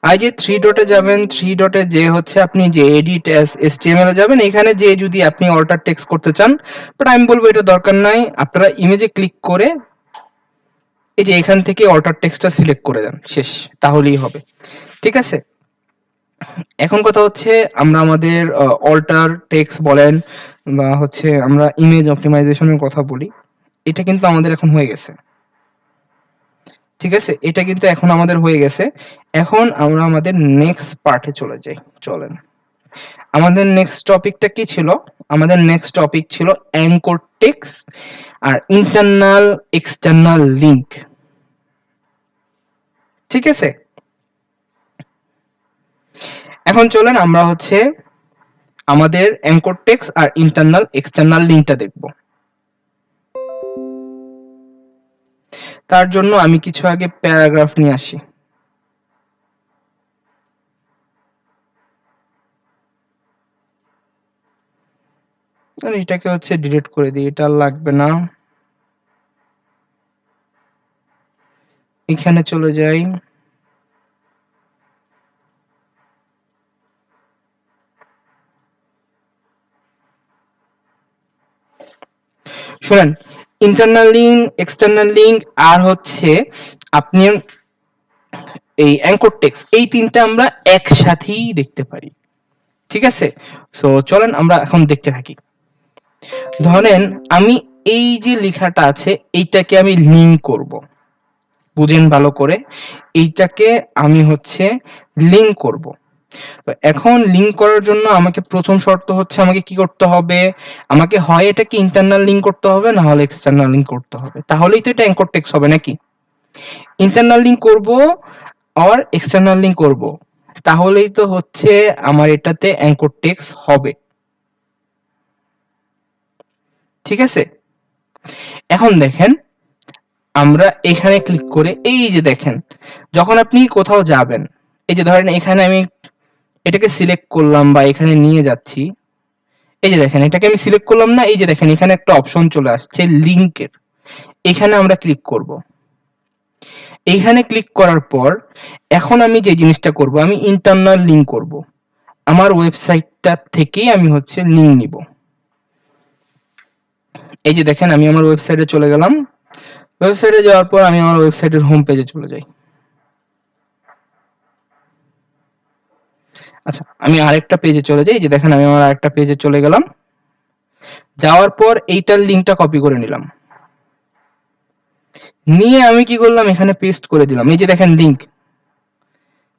আর যে থ্রি ডটে যাবেন, থ্রি ডটে যে হচ্ছে আপনি যে এডিট এস এসটিএমএল এ যাবেন, এখানে যে যদি আপনি অল্টার টেক্সট করতে চান, বাট আমি বলবো এটা দরকার নাই, আপনারা ইমেজে ক্লিক করে এই যে এখান থেকে অল্টার টেক্সটটা সিলেক্ট করে দেন, শেষ, তাহলেই হবে, ঠিক আছে। এখন কথা হচ্ছে আমরা আমাদের অল্টার টেক্সট বলেন বা হচ্ছে আমরা ইমেজ অপটিমাইজেশনের কথা বলি, এটা কিন্তু আমাদের এখন হয়ে গেছে, ঠিক আছে, এটা কিন্তু এখন আমাদের হয়ে গেছে। এখন আমরা আমাদের নেক্সট পার্টে চলে যাই, চলেন। আমাদের নেক্সট টপিকটা কি ছিল? আমাদের নেক্সট টপিক ছিল অ্যাঙ্কর টেক্সট আর ইন্টারনাল এক্সটার্নাল লিংক, ঠিক আছে। এখন চলেন আমরা হচ্ছে আমাদের অ্যাঙ্কর টেক্সট আর ইন্টারনাল এক্সটার্নাল লিঙ্কটা দেখব। তার জন্য আমি কিছু আগে প্যারাগ্রাফ নিয়ে আসি। আমি এটাকে হচ্ছে ডিলিট করে দিই, এটা আর লাগবে না। এখানে চলে যাই। শুনেন, ইন্টারনাল লিঙ্ক, এক্সটার্নাল লিঙ্ক আর হচ্ছে আপনি এই অ্যাঙ্কর টেক্সট, এই তিনটা আমরা একসাথেই দেখতে পারি। ঠিক আছে? সো চলেন আমরা এখন দেখতে থাকি। ধরেন আমি এই যে লেখাটা আছে এইটাকে আমি লিংক করব। বুঝেন ভালো করে, এইটাকে আমি হচ্ছে লিংক করব। তো এখন লিংক করার জন্য আমাকে প্রথম শর্ত হচ্ছে আমাকে কি করতে হবে, আমাকে হয় এটাকে ইন্টারনাল লিংক করতে হবে, না হলে এক্সটার্নাল লিংক করতে হবে, তাহলেই তো এটা অ্যাঙ্কর টেক্সট হবে নাকি। ইন্টারনাল লিংক করব আর এক্সটার্নাল লিংক করব, তাহলেই তো হচ্ছে আমার এটাতে অ্যাঙ্কর টেক্সট হবে। ঠিক আছে, এখন দেখেন আমরা এখানে ক্লিক করে এই যে দেখেন, যখন আপনি কোথাও যাবেন, এই যে ধরেন এখানে আমি এটাকে সিলেক্ট করলাম বা এখানে নিয়ে যাচ্ছি, এই যে দেখেন এটাকে আমি সিলেক্ট করলাম না, এই যে দেখেন এখানে একটা অপশন চলে আসছে লিংকের, এখানে আমরা ক্লিক করব। এইখানে ক্লিক করার পর এখন আমি যে জিনিসটা করব, আমি ইন্টারনাল লিংক করব। আমার ওয়েবসাইটটা থেকেই আমি হচ্ছে লিংক নিব। এই যে দেখেন আমি আমার ওয়েবসাইটে চলে গেলাম। ওয়েবসাইটে যাওয়ার পর আমি আমার ওয়েবসাইটের হোম পেজে চলে যাই। আচ্ছা, আমি আরেকটা পেজে চলে যাই। এই যে দেখেন আমি আমার আরেকটা পেজে চলে গেলাম। যাওয়ার পর এইটার লিংকটা কপি করে নিলাম। নিয়ে আমি কি করলাম, এখানে পেস্ট করে দিলাম। এই যে দেখেন লিংক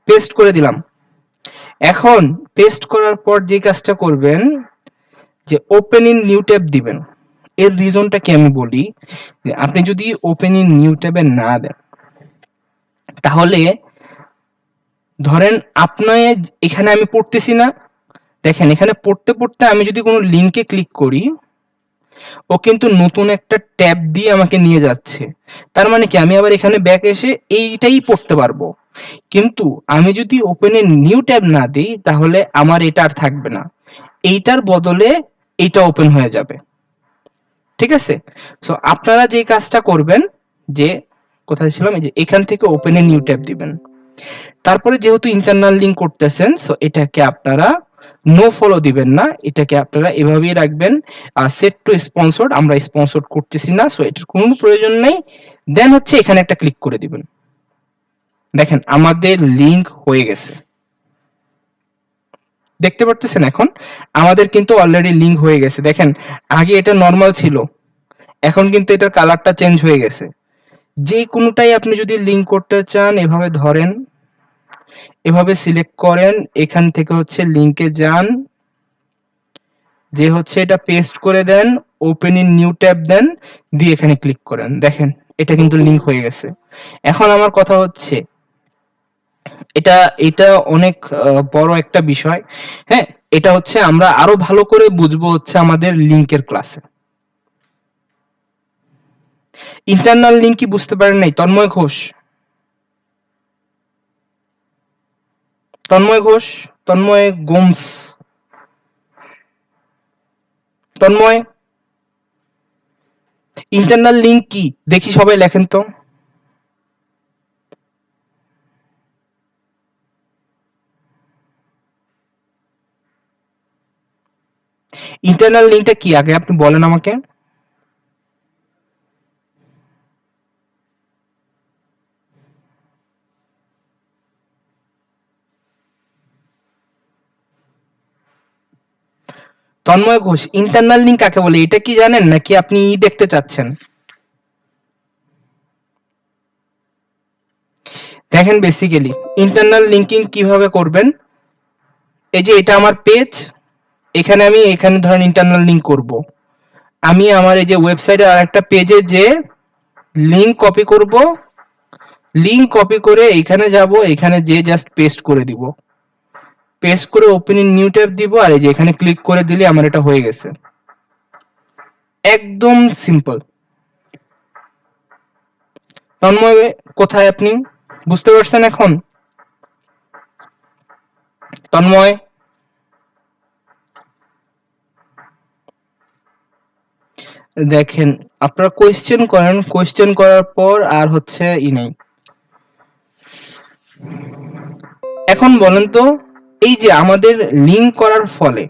পেস্ট করে দিলাম। এখন পেস্ট করার পর যে কাজটা করবেন, যে ওপেন ইন নিউ ট্যাব দিবেন। এর রিজনটা কি আমি বলি, যে আপনি যদি ওপেন ইন নিউ ট্যাবে না দেন, তাহলে ধরেন আপনার এখানে আমি পড়তেছি না, দেখেন এখানে পড়তে পড়তে আমি যদি কোনো লিংকে ক্লিক করি, ও কিন্তু নতুন একটা ট্যাব দিয়ে আমাকে নিয়ে যাচ্ছে। তার মানে কি আমি আবার এখানে ব্যাক এসে এইটাই পড়তে পারবো। কিন্তু আমি যদি ওপেন এ নিউ ট্যাব না দিই, তাহলে আমার এটা আর থাকবে না, এইটার বদলে এইটা ওপেন হয়ে যাবে। ঠিক আছে, সো আপনারা যে কাজটা করবেন, যে কোথায় ছিলাম, এই যে এখান থেকে ওপেন এ নিউ ট্যাব দিবেন। তারপরে যেহেতু ইন্টারনাল লিংক করতেছেন, সো এটাকে আপনারা নো ফলো দিবেন না, এটাকে আপনারা এভাবেই রাখবেন। সেট টু স্পন্সর্ড, আমরা স্পন্সর্ড করতেছি না, সো এটার কোনো প্রয়োজন নেই। দেন হচ্ছে এখানে একটা ক্লিক করে দিবেন। দেখেন আমাদের লিংক হয়ে গেছে, দেখতে পারতেছেন। এখন আমাদের কিন্তু অলরেডি লিংক হয়ে গেছে। দেখেন আগে এটা নরমাল ছিল, এখন কিন্তু এটার কালারটা চেঞ্জ হয়ে গেছে। যে কোনোটাই আপনি যদি লিংক করতে চান, এভাবে ধরেন, এভাবে সিলেক্ট করেন, এখান থেকে হচ্ছে লিংকে যান, যে হচ্ছে এটা পেস্ট করে দেন, ওপেন ইন নিউ ট্যাব দেন, দিয়ে এখানে ক্লিক করেন। দেখেন এটা কিন্তু লিংক হয়ে গেছে। এখন আমার কথা হচ্ছে, এটা এটা অনেক বড় একটা বিষয়। হ্যাঁ, এটা হচ্ছে আমরা আরো ভালো করে বুঝবো হচ্ছে আমাদের লিংকের ক্লাসে। ইন্টারনাল লিংক কি বুঝতে পারেন নাই? তন্ময় ঘোষ, তন্ময় ঘোষ, তন্ময় গোমস, তন্ময়, ইন্টারনাল লিংক কি দেখি সবাই লেখেন তো। ইন্টারনাল লিংকটা কি আগে আপনি বলেন আমাকে। তন্ময় ঘোষ, ইন্টারনাল লিংক কাকে বলে এটা কি জানেন, নাকি আপনি দেখতে চাচ্ছেন? দেখেন বেসিক্যালি ইন্টারনাল লিংকিং কিভাবে করবেন, এই যে এটা আমার পেজ, এখানে আমি এখানে ধরেন ইন্টারনাল লিংক করব। আমি আমার এই যে ওয়েবসাইটে আরেকটা পেজে যে লিংক কপি করব, লিংক কপি করে এখানে যাব, এখানে যে জাস্ট পেস্ট করে দিব। পেস্ট করে ওপেন ইন নিউ ট্যাব দিব, আর এই যে এখানে ক্লিক করে দিলে আমার এটা হয়ে গেছে। একদম সিম্পল। তন্ময় কোথায় আপনি? বুঝতে পারছেন এখন? তন্ময়, দেখেন আপনারা কোয়েশ্চেন করেন, কোয়েশ্চেন করার পর আর হচ্ছে নাই। এখন বলেন তো, এই যে আমাদের লিংক করার ফলে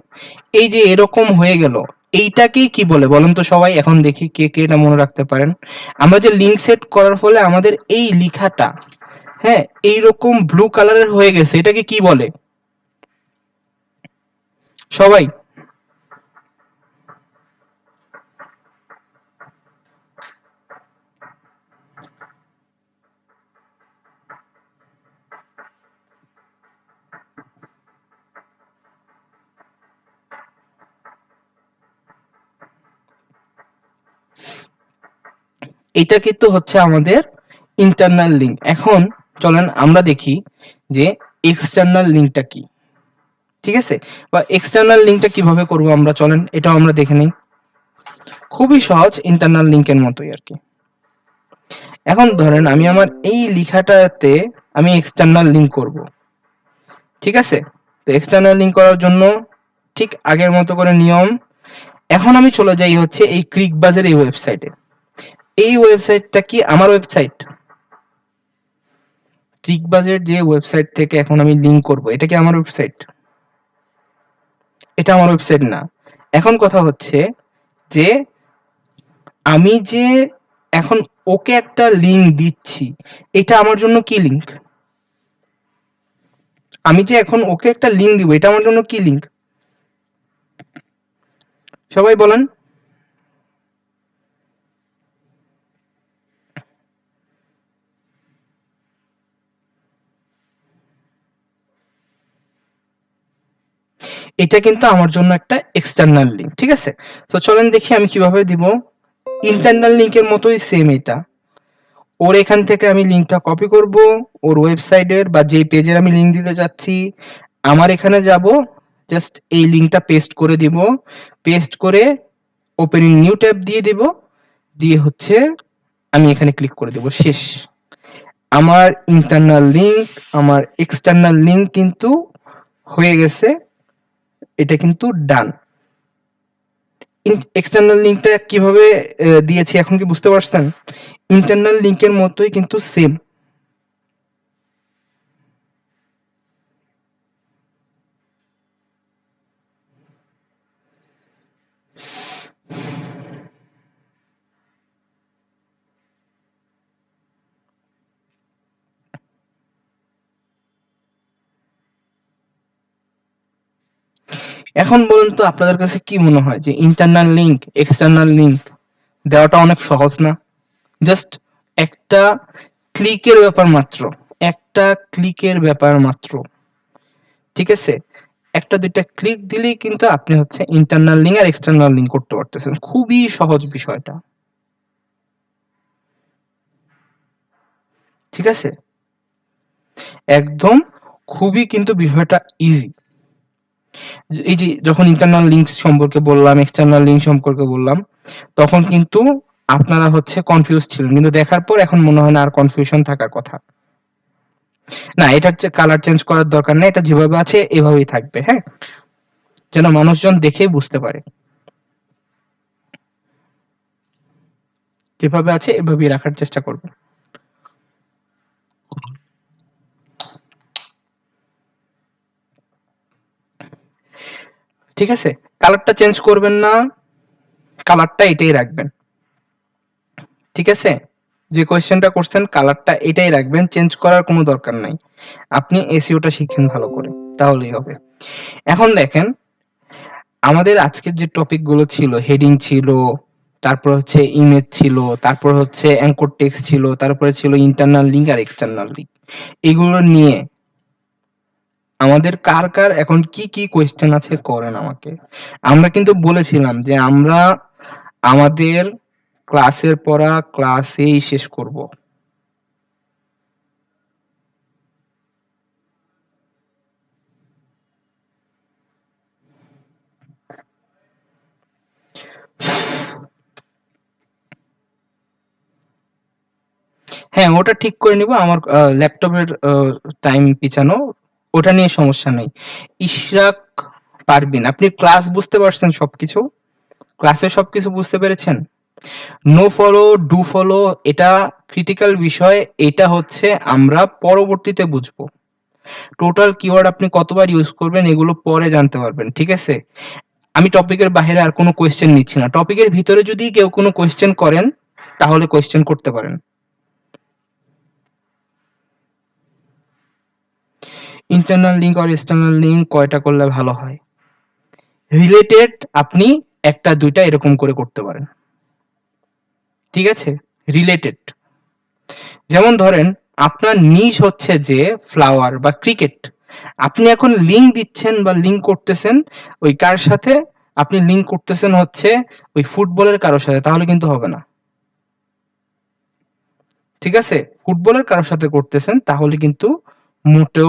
এই যে এরকম হয়ে গেল, এইটাকেই কি বলে বলেন তো সবাই? এখন দেখি কে কে এটা মনে রাখতে পারেন। আমরা যে লিংক সেট করার ফলে আমাদের এই লেখাটা, হ্যাঁ, এইরকম ব্লু কালারের হয়ে গেছে, এটাকে কি বলে সবাই? এটা কিন্তু হচ্ছে আমাদের ইন্টারনাল লিংক। এখন চলেন আমরা দেখি যে এক্সটার্নাল লিংকটা কি। ঠিক আছে? বা এক্সটার্নাল লিংকটা কিভাবে করব আমরা, চলেন এটাও আমরা দেখে নিই। খুবই সহজ, ইন্টারনাল লিংকের মতোই আরকি। এখন ধরেন আমি আমার এই লেখাটাতে আমি এক্সটার্নাল লিংক করব। ঠিক আছে? তো এক্সটার্নাল লিংক করার জন্য ঠিক আগের মতো করে নিয়ম। এখন আমি চলে যাই হচ্ছে এই ক্লিকবাজের এই ওয়েবসাইটে। এই ওয়েবসাইটটা কি আমার ওয়েবসাইট? ক্লিকবাজের যে ওয়েবসাইট থেকে এখন আমি লিংক করব, এটা কি আমার ওয়েবসাইট? এটা আমার ওয়েবসাইট না। এখন কথা হচ্ছে যে আমি যে এখন ওকে একটা লিংক দিচ্ছি, এটা আমার জন্য কি লিংক? আমি যে এখন ওকে একটা লিংক দিব, এটা আমার জন্য কি লিংক? সবাই বলেন। এটা কিন্তু আমার জন্য একটা এক্সটার্নাল লিংক। ঠিক আছে? তো চলেন দেখি আমি কিভাবে দিব। ইন্টারনাল লিংকের মতোই সেম এটা। ওর এখান থেকে আমি লিংকটা কপি করব, ওর ওয়েবসাইটের বা যেই পেজের আমি লিংক দিতে চাচ্ছি, আমার এখানে যাব, জাস্ট এই লিংকটা পেস্ট করে দিব। পেস্ট করে ওপেন ইন নিউ ট্যাব দিয়ে দিব। দিয়ে হচ্ছে আমি এখানে ক্লিক করে দেব। শেষ। আমার ইন্টারনাল লিংক, আমার এক্সটার্নাল লিংক কিন্তু হয়ে গেছে। এটা কিন্তু ডান। এক্সটার্নাল লিংকটা কিভাবে দিয়েছি এখন কি বুঝতে পারছেন? ইন্টারনাল লিংকের মতোই কিন্তু সেম। এখন বলুন তো আপনাদের কাছে কি মনে হয় যে ইন্টারনাল লিংক, এক্সটার্নাল লিংক দেওয়াটা অনেক সহজ না? জাস্ট একটা ক্লিকের ব্যাপার মাত্র। একটা ক্লিকের ব্যাপার মাত্র। ঠিক আছে? একটা দুইটা ক্লিক দিলেই কিন্তু আপনি হচ্ছে ইন্টারনাল লিংক আর এক্সটার্নাল লিংক করতে পারতেছেন। খুবই সহজ বিষয়টা। ঠিক আছে? একদম খুবই কিন্তু বিষয়টা ইজি। এই যে যখন ইন্টারনাল লিংক সম্পর্কে বললাম, এক্সটার্নাল লিংক সম্পর্কে বললাম, তখন কিন্তু আপনারা হচ্ছে কনফিউজ ছিলেন। কিন্তু দেখার পর এখন মনে হয় না আর কনফিউশন থাকার কথা। না, এটার যে কালার চেঞ্জ করার দরকার নেই। এটা যেভাবে আছে এভাবেই থাকবে, হ্যাঁ? যেন মানুষজন দেখেই বুঝতে পারে। যেভাবে আছে এভাবেই রাখার চেষ্টা করব। ঠিক আছে? কালারটা চেঞ্জ করবেন না। কালারটা এটাই রাখবেন। ঠিক আছে? যে কোয়েশ্চেনটা করছেন কালারটা এটাই রাখবেন। চেঞ্জ করার কোনো দরকার নাই। আপনি এসইওটা শিখেন ভালো করে। তাহলেই হবে। এখন দেখেন আমাদের আজকের যে টপিক গুলো ছিল, হেডিং ছিল, তারপর হচ্ছে ইমেজ ছিল, তারপর হচ্ছে অ্যাঙ্কর টেক্সট ছিল, তারপরে ছিল ইন্টারনাল লিংক আর এক্সটার্নাল লিংক। এগুলো নিয়ে আমাদের কার কার এখন কি কি কোয়েশ্চেন আছে করেন আমাকে। আমরা কিন্তু বলেছিলাম যে আমরা আমাদের ক্লাসের পড়া ক্লাসেই শেষ করব। হ্যাঁ, ওটা ঠিক করে নিব। আমার ল্যাপটপের টাইম পিছানো, ওটা নিয়ে সমস্যা নাই। ইশরাক পারভীন, আপনি ক্লাস বুঝতে পারছেন সবকিছু? ক্লাসে সবকিছু বুঝতে পেরেছেন? নো ফলো, ডু ফলো এটা ক্রিটিক্যাল বিষয়। এটা হচ্ছে আমরা পরবর্তীতে বুঝবো। টোটাল কিওয়ার্ড আপনি কতবার ইউজ করবেন এগুলো পরে জানতে পারবেন। ঠিক আছে? আমি টপিকের বাইরে আর কোনো কোয়েশ্চেন নিচ্ছি না। টপিকের ভিতরে যদি কেউ কোনো কোয়েশ্চেন করেন তাহলে কোয়েশ্চেন করতে পারেন। ইন্টারনাল লিঙ্ক আর এক্সটার্নাল লিঙ্ক কয়টা করলে ভালো হয়? রিলেটেড আপনি ১ টা ২ টা এরকম করে করতে পারেন। ঠিক আছে? রিলেটেড। যেমন ধরেন আপনার নিশ হচ্ছে যে ফ্লাওয়ার বা ক্রিকেট। আপনি এখন লিঙ্ক দিচ্ছেন বা লিঙ্ক করতেছেন ওই কার সাথে? আপনি লিঙ্ক করতেছেন হচ্ছে ওই ফুটবলের কারো সাথে, তাহলে কিন্তু হবে না। ঠিক আছে? ফুটবলের কারো সাথে করতেছেন তাহলে কিন্তু মোটেও